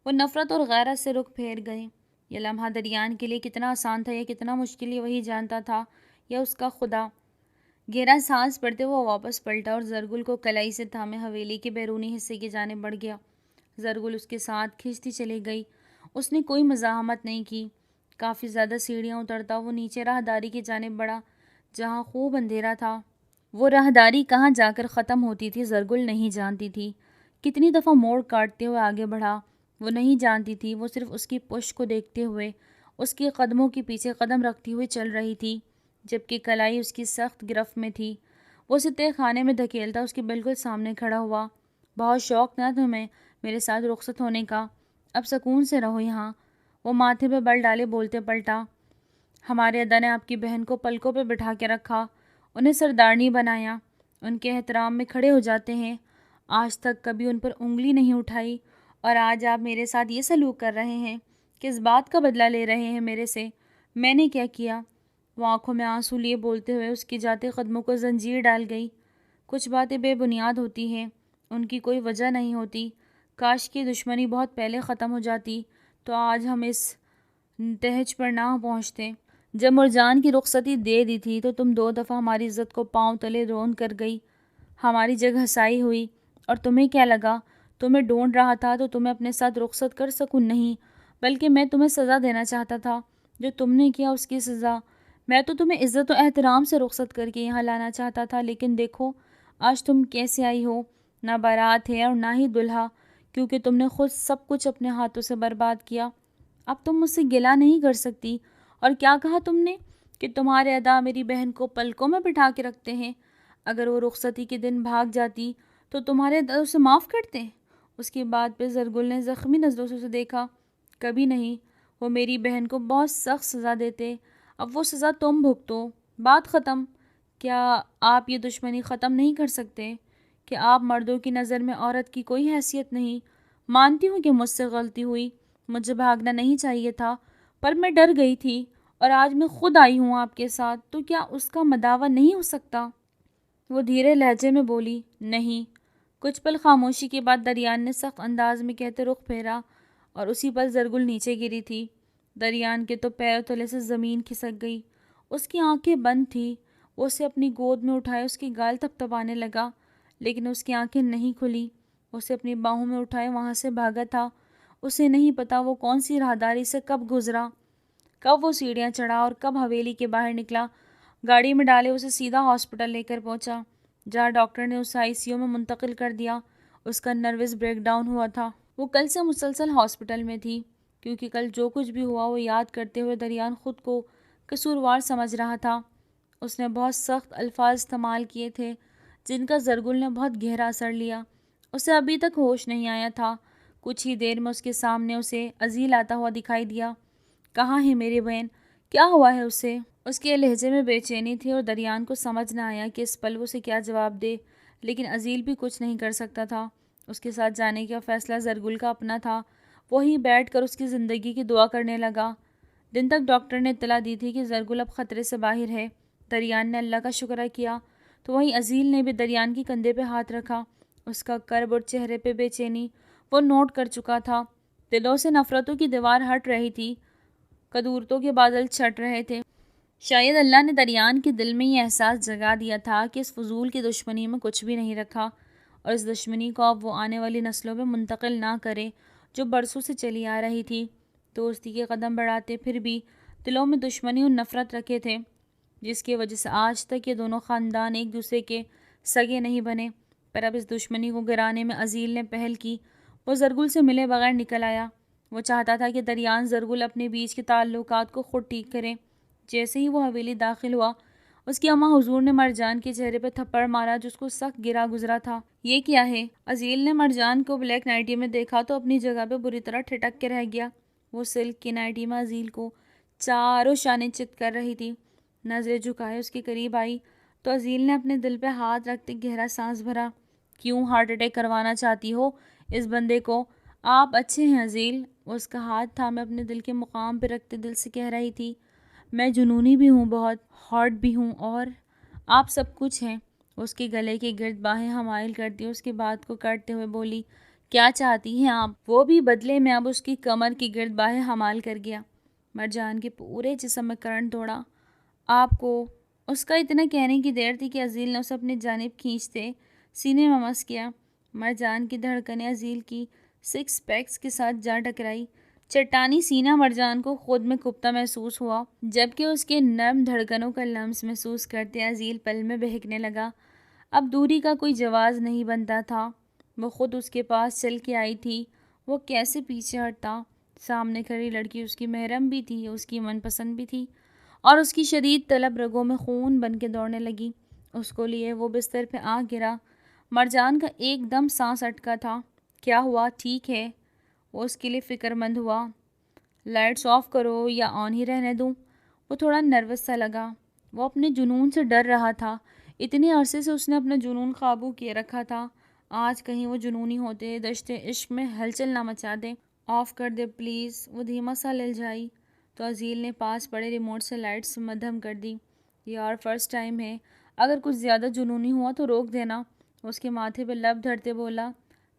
وہ نفرت اور غیرت سے رخ پھیر گئے۔ یہ لمحہ دریان کے لیے کتنا آسان تھا یا کتنا مشکل، یہ وہی جانتا تھا، یا اس کا خدا۔ گہرا سانس پڑتے وہ واپس پلٹا اور زرگل کو کلائی سے تھامے حویلی کے بیرونی حصے کی جانب بڑھ گیا۔ زرگل اس کے ساتھ کھنچتی چلی گئی۔ اس نے کوئی مزاحمت نہیں کی۔ کافی زیادہ سیڑھیاں اترتا وہ نیچے راہداری کی جانب بڑھا، جہاں خوب اندھیرا تھا۔ وہ راہداری کہاں جا کر ختم ہوتی تھی زرگل نہیں جانتی تھی۔ کتنی دفعہ موڑ کاٹتے ہوئے آگے بڑھا، وہ نہیں جانتی تھی۔ وہ صرف اس کی پشت کو دیکھتے ہوئے اس کے قدموں کے پیچھے قدم رکھتی ہوئی چل رہی تھی، جبکہ کلائی اس کی سخت گرفت میں تھی۔ وہ اسے تہ خانے میں دھکیلتا اس کے بالکل سامنے کھڑا ہوا۔ بہت شوق نہ تمہیں میرے ساتھ رخصت ہونے کا؟ اب سکون سے رہو یہاں۔ وہ ماتھے پہ بل ڈالے بولتے پلٹا۔ ہمارے ادا نے آپ کی بہن کو پلکوں پہ بٹھا کے رکھا، انہیں سردارنی بنایا، ان کے احترام میں کھڑے ہو جاتے ہیں، آج تک کبھی ان پر انگلی نہیں اٹھائی، اور آج آپ میرے ساتھ یہ سلوک کر رہے ہیں؟ کس بات کا بدلہ لے رہے ہیں میرے سے؟ میں نے کیا کیا؟ وہ آنکھوں میں آنسو لیے بولتے ہوئے اس کی جاتے قدموں کو زنجیر ڈال گئی۔ کچھ باتیں بے بنیاد ہوتی ہیں، ان کی کوئی وجہ نہیں ہوتی۔ کاش کی دشمنی بہت پہلے ختم ہو جاتی تو آج ہم اس نتہج پر نہ پہنچتے۔ جب مرجان کی رخصتی دے دی تھی تو تم 2 دفعہ ہماری عزت کو پاؤں تلے رون کر گئی، ہماری جگہ ہسائی ہوئی، اور تمہیں کیا لگا تمہیں ڈھونڈ رہا تھا تو تمہیں اپنے ساتھ رخصت کر سکوں؟ نہیں، بلکہ میں تمہیں سزا دینا چاہتا تھا۔ جو تم نے کیا اس کی سزا۔ میں تو تمہیں عزت و احترام سے رخصت کر کے یہاں لانا چاہتا تھا، لیکن دیکھو آج تم کیسے آئی ہو۔ نہ بارات ہے اور نہ ہی دلہا، کیونکہ تم نے خود سب کچھ اپنے ہاتھوں سے برباد کیا۔ اب تم مجھ سے گلہ نہیں کر سکتی۔ اور کیا کہا تم نے؟ کہ تمہارے ادا میری بہن کو پلکوں میں بٹھا کے رکھتے ہیں؟ اگر وہ رخصتی کے دن بھاگ جاتی تو تمہارے ادا اسے معاف کرتے؟ اس کی بات پہ زرگل نے زخمی نظروں سے اسے دیکھا۔ کبھی نہیں، وہ میری بہن کو بہت سخت سزا دیتے، اب وہ سزا تم بھگتو، بات ختم۔ کیا آپ یہ دشمنی ختم نہیں کر سکتے؟ کہ آپ مردوں کی نظر میں عورت کی کوئی حیثیت نہیں؟ مانتی ہوں کہ مجھ سے غلطی ہوئی، مجھے بھاگنا نہیں چاہیے تھا، پر میں ڈر گئی تھی، اور آج میں خود آئی ہوں آپ کے ساتھ، تو کیا اس کا مداوع نہیں ہو سکتا؟ وہ دھیرے لہجے میں بولی، نہیں۔ کچھ پل خاموشی کے بعد دریان نے سخت انداز میں کہتے رخ پھیرا، اور اسی پل زرگل نیچے گری تھی۔ دریان کے تو پیر تلے سے زمین کھسک گئی، اس کی آنکھیں بند تھی۔ وہ اسے اپنی گود میں اٹھائے اس کی گال تھپتھپانے لگا، لیکن اس کی آنکھیں نہیں کھلی۔ اسے اپنی باہوں میں اٹھائے وہاں سے بھاگا تھا۔ اسے نہیں پتا وہ کون سی راہداری سے کب گزرا، کب وہ سیڑھیاں چڑھا اور کب حویلی کے باہر نکلا۔ گاڑی میں ڈالے اسے سیدھا ہاسپٹل لے کر پہنچا، جہاں ڈاکٹر نے اسے ICU میں منتقل کر دیا۔ اس کا نروس بریک ڈاؤن ہوا تھا۔ وہ کل سے مسلسل ہاسپٹل میں تھی، کیونکہ کل جو کچھ بھی ہوا وہ یاد کرتے ہوئے دریان خود کو قصوروار سمجھ رہا تھا۔ اس نے بہت سخت الفاظ استعمال کیے تھے جن کا زرگل نے بہت گہرا اثر لیا۔ اسے ابھی تک ہوش نہیں آیا تھا۔ کچھ ہی دیر میں اس کے سامنے اسے عزیل آتا ہوا دکھائی دیا۔ کہاں ہے میری بہن؟ کیا ہوا ہے اسے؟ اس کے لہجے میں بے چینی تھی اور دریان کو سمجھ نہ آیا کہ اس پل وہ اسے کیا جواب دے، لیکن عزیل بھی کچھ نہیں کر سکتا تھا۔ اس کے ساتھ جانے کا فیصلہ زرگل کا اپنا تھا۔ وہیں بیٹھ کر اس کی زندگی کی دعا کرنے لگا۔ دن تک ڈاکٹر نے اطلاع دی تھی کہ زرگل اب خطرے سے باہر ہے۔ دریان نے اللہ کا شکر کیا تو وہیں عزیل نے بھی دریان کے کندھے پہ ہاتھ رکھا۔ اس کا کرب اور چہرے پہ بے چینی وہ نوٹ کر چکا تھا۔ دلوں سے نفرتوں کی دیوار ہٹ رہی تھی، قدورتوں کے بادل چھٹ رہے تھے۔ شاید اللہ نے دریان کے دل میں یہ احساس جگا دیا تھا کہ اس فضول کی دشمنی میں کچھ بھی نہیں رکھا، اور اس دشمنی کو اب وہ آنے والی نسلوں میں منتقل نہ کرے جو برسوں سے چلی آ رہی تھی۔ دوستی کے قدم بڑھاتے پھر بھی دلوں میں دشمنی اور نفرت رکھے تھے، جس کی وجہ سے آج تک یہ دونوں خاندان ایک دوسرے کے سگے نہیں بنے۔ پر اب اس دشمنی کو گرانے میں عزیل نے پہل کی۔ وہ زرگل سے ملے بغیر نکل آیا۔ وہ چاہتا تھا کہ دریان زرگل اپنے بیچ کے تعلقات کو خود ٹھیک کرے۔ جیسے ہی وہ حویلی داخل ہوا، اس کی اماں حضور نے مرجان کے چہرے پہ تھپڑ مارا جو اس کو سخت گرا گزرا تھا۔ یہ کیا ہے؟ عزیل نے مرجان کو بلیک نائٹی میں دیکھا تو اپنی جگہ پہ بری طرح ٹھٹک کے رہ گیا۔ وہ سلک کی نائٹی میں عزیل کو چاروں شانے چت کر رہی تھی۔ نظریں جھکائے اس کے قریب آئی تو عزیل نے اپنے دل پہ ہاتھ رکھتے گہرا سانس بھرا۔ کیوں ہارٹ اٹیک کروانا چاہتی ہو اس بندے کو؟ آپ اچھے ہیں عزیل؟ وہ اس کا ہاتھ تھامے اپنے دل کے مقام پہ رکھتے دل سے کہہ رہی تھی۔ میں جنونی بھی ہوں، بہت ہارٹ بھی ہوں، اور آپ سب کچھ ہیں۔ اس کے گلے کے گرد باہیں حمائل کرتی اس کی بات کو کاٹتے ہوئے بولی، کیا چاہتی ہیں آپ؟ وہ بھی بدلے میں اب اس کی کمر کی گرد باہیں حمال کر گیا۔ مرجان کے پورے جسم میں کرنٹ دوڑا۔ آپ کو؟ اس کا اتنا کہنے کی دیر تھی کہ عزیل نے اسے اپنی جانب کھینچتے سینے میں مس کیا۔ مرجان کی دھڑکنیں عزیل کی سکس پیکس کے ساتھ جا ٹکرائی۔ چٹانی سینہ مرجان کو خود میں کبتا محسوس ہوا، جبکہ اس کے نرم دھڑکنوں کا لمس محسوس کرتے عزیل پل میں بہکنے لگا۔ اب دوری کا کوئی جواز نہیں بنتا تھا۔ وہ خود اس کے پاس چل کے آئی تھی، وہ کیسے پیچھے ہٹتا؟ سامنے کھڑی لڑکی اس کی محرم بھی تھی، اس کی من پسند بھی تھی، اور اس کی شدید طلب رگوں میں خون بن کے دوڑنے لگی۔ اس کو لیے وہ بستر پہ آ گرا۔ مرجان کا ایک دم سانس اٹکا تھا۔ کیا ہوا؟ ٹھیک ہے؟ وہ اس کے لیے فکر مند ہوا۔ لائٹس آف کرو یا آن ہی رہنے دوں؟ وہ تھوڑا نروس سا لگا۔ وہ اپنے جنون سے ڈر رہا تھا۔ اتنے عرصے سے اس نے اپنا جنون قابو کیے رکھا تھا، آج کہیں وہ جنونی ہوتے دشت عشق میں ہلچل نہ مچا دے۔ آف کر دے پلیز، وہ دھیما سا للجائی تو عزیل نے پاس پڑے ریموٹ سے لائٹس مدھم کر دی۔ یار فرسٹ ٹائم ہے، اگر کچھ زیادہ جنونی ہوا تو روک دینا، اس کے ماتھے پہ لب دھرتے بولا،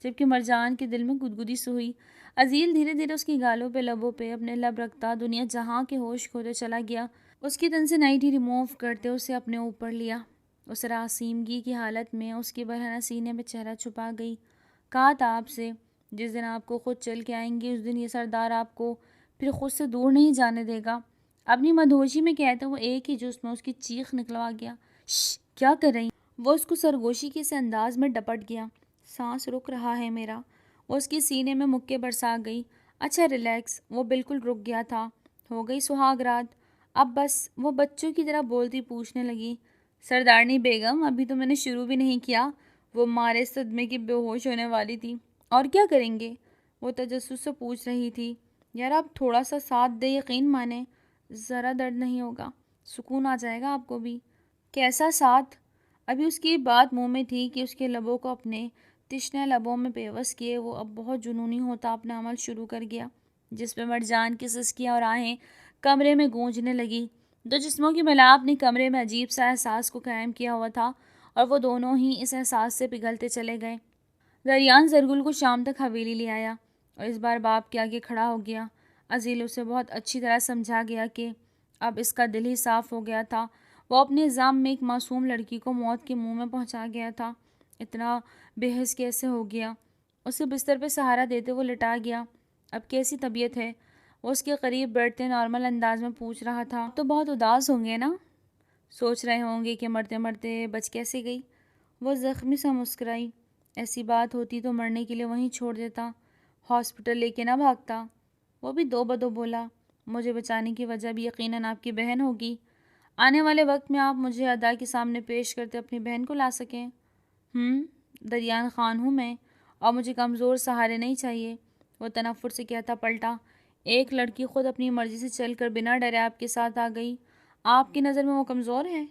جبکہ مرجان کے دل میں گدگدی سی ہوئی۔ عزیل دھیرے دھیرے اس کی گالوں پہ لبوں پہ اپنے لب رکھتا دنیا جہاں کے ہوش کھوتے چلا گیا۔ اس کی تن سے نائٹی ریموو کرتے اسے اپنے اوپر لیا۔ اس راسیمگی کی حالت میں اس کی برہنہ سینے میں چہرہ چھپا گئی۔ کہا تھا آپ سے، جس دن آپ کو خود چل کے آئیں گی اس دن یہ سردار آپ کو پھر خود سے دور نہیں جانے دے گا۔ اپنی مدہوشی میں کہتے وہ ایک ہی جس میں اس کی چیخ نکلوا گیا، شش، کیا کر رہی؟ وہ اس کو سرگوشی کے سے انداز میں ڈپٹ گیا۔ سانس رک رہا ہے میرا۔ وہ اس کے سینے میں مکے برسا گئی۔ اچھا ریلیکس۔ وہ بالکل رک گیا تھا۔ ہو گئی سہاگ رات؟ اب بس، وہ بچوں کی طرح بولتی پوچھنے لگی۔ سردارنی بیگم، ابھی تو میں نے شروع بھی نہیں کیا۔ وہ مارے صدمے کی بے ہوش ہونے والی تھی۔ اور کیا کریں گے؟ وہ تجسس سے پوچھ رہی تھی۔ یار آپ تھوڑا سا ساتھ دے، یقین مانے، ذرا درد نہیں ہوگا، سکون آ جائے گا آپ کو بھی۔ کیسا ساتھ؟ ابھی اس کی بات منہ میں تھی کہ اس کے لبوں کو اپنے تشنہ لبوں میں پیوست کیے وہ اب بہت جنونی ہوتا اپنا عمل شروع کر گیا، جس پہ مرجان کی سسکیاں اور آہیں کمرے میں گونجنے لگی۔ دو جسموں کی ملاپ نے کمرے میں عجیب سا احساس کو قائم کیا ہوا تھا، اور وہ دونوں ہی اس احساس سے پگھلتے چلے گئے۔ دریان زرگل کو شام تک حویلی لے آیا اور اس بار باپ کے آگے کھڑا ہو گیا۔ عزیل اسے بہت اچھی طرح سمجھا گیا کہ اب اس کا دل ہی صاف ہو گیا تھا۔ وہ اپنے ظلم میں ایک معصوم لڑکی کو موت کے منہ میں پہنچا گیا تھا۔ اتنا بے حس کیسے ہو گیا؟ اسے بستر پہ سہارا دیتے وہ لٹا گیا۔ اب کیسی طبیعت ہے؟ وہ اس کے قریب بیٹھتے نارمل انداز میں پوچھ رہا تھا، تو بہت اداس ہوں گے نا؟ سوچ رہے ہوں گے کہ مرتے مرتے بچ کیسے گئی؟ وہ زخمی سا مسکرائی۔ ایسی بات ہوتی تو مرنے کے لیے وہیں چھوڑ دیتا، ہاسپٹل لے کے نہ بھاگتا۔ وہ بھی دو بدو بولا، مجھے بچانے کی وجہ بھی یقیناً آپ کی بہن ہوگی۔ آنے والے وقت میں آپ مجھے ادا کے سامنے پیش کرتے اپنی بہن کو لا سکیں۔ دریان خان ہوں میں، اور مجھے کمزور سہارے نہیں چاہیے۔ وہ تنفر سے کہتا پلٹا، ایک لڑکی خود اپنی مرضی سے چل کر بنا ڈرے آپ کے ساتھ آ گئی، آپ کی نظر میں وہ کمزور ہے؟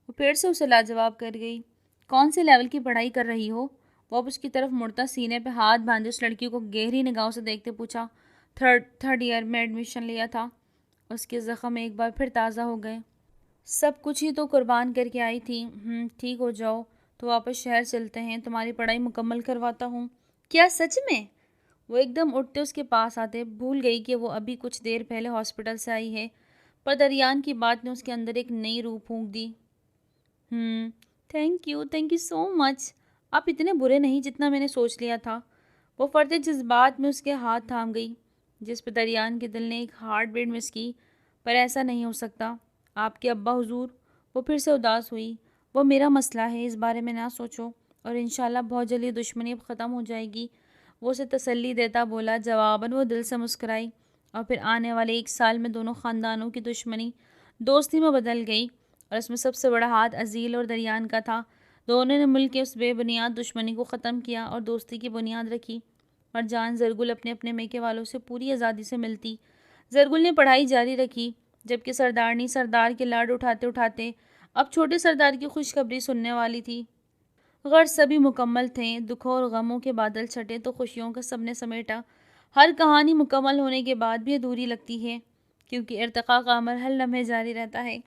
وہ پھر سے اسے لاجواب کر گئی۔ کون سے لیول کی پڑھائی کر رہی ہو؟ وہ اب اس کی طرف مڑتا سینے پہ ہاتھ باندھے اس لڑکی کو گہری نگاہوں سے دیکھتے پوچھا، تھرڈ ایئر میں ایڈمیشن لیا تھا۔ اس کے زخم ایک بار پھر تازہ ہو گئے۔ سب کچھ ہی تو قربان کر کے آئی تھی۔ ٹھیک ہو جاؤ تو واپس شہر چلتے ہیں، تمہاری پڑھائی مکمل کرواتا ہوں۔ کیا سچ میں؟ وہ ایک دم اٹھتے اس کے پاس آتے، بھول گئی کہ وہ ابھی کچھ دیر پہلے ہاسپٹل سے آئی ہے، پر دریان کی بات نے اس کے اندر ایک نئی روح پھونک دی۔ تھینک یو سو مچ۔ آپ اتنے برے نہیں جتنا میں نے سوچ لیا تھا۔ وہ فرتے جذبات میں اس کے ہاتھ تھام گئی، جس پہ دریان کے دل نے ایک ہارٹ بیٹ مس کی۔ پر ایسا نہیں ہو سکتا، آپ کے ابا حضور۔ وہ پھر سے اداس ہوئی۔ وہ میرا مسئلہ ہے، اس بارے میں نہ سوچو، اور انشاءاللہ بہت جلدی دشمنی اب ختم ہو جائے گی۔ وہ اسے تسلی دیتا بولا۔ جواباً وہ دل سے مسکرائی، اور پھر آنے والے 1 سال میں دونوں خاندانوں کی دشمنی دوستی میں بدل گئی، اور اس میں سب سے بڑا ہاتھ عزیل اور دریان کا تھا۔ دونوں نے مل کے اس بے بنیاد دشمنی کو ختم کیا اور دوستی کی بنیاد رکھی۔ مرجان زرگل اپنے اپنے میکے والوں سے پوری آزادی سے ملتی۔ زرگل نے پڑھائی جاری رکھی، جبکہ سردارنی سردار کے لاڈ اٹھاتے اٹھاتے اب چھوٹے سردار کی خوشخبری سننے والی تھی۔ غرض سبھی مکمل تھے، دکھوں اور غموں کے بادل چھٹے تو خوشیوں کا سب نے سمیٹا۔ ہر کہانی مکمل ہونے کے بعد بھی ادھوری لگتی ہے، کیونکہ ارتقاء کا عمل ہر لمحے جاری رہتا ہے۔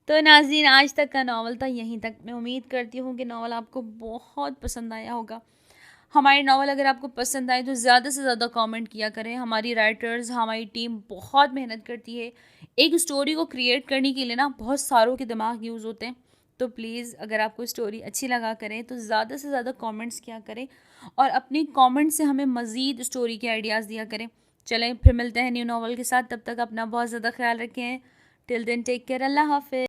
تو ناظرین، آج تک کا ناول تھا یہیں تک۔ میں امید کرتی ہوں کہ ناول آپ کو بہت پسند آیا ہوگا۔ ہماری ناول اگر آپ کو پسند آئے تو زیادہ سے زیادہ کامنٹ کیا کریں۔ ہماری رائٹرز، ہماری ٹیم بہت محنت کرتی ہے۔ ایک اسٹوری کو کریٹ کرنے کے لیے نا بہت ساروں کے دماغ یوز ہوتے ہیں، تو پلیز اگر آپ کو اسٹوری اچھی لگا کریں تو زیادہ سے زیادہ کامنٹس کیا کریں، اور اپنی کامنٹ سے ہمیں مزید اسٹوری کے آئیڈیاز دیا کریں۔ چلیں پھر ملتے ہیں نیو ناول کے ساتھ، تب تک اپنا بہت زیادہ خیال رکھیں۔ ٹل دین ٹیک کیئر، اللہ حافظ۔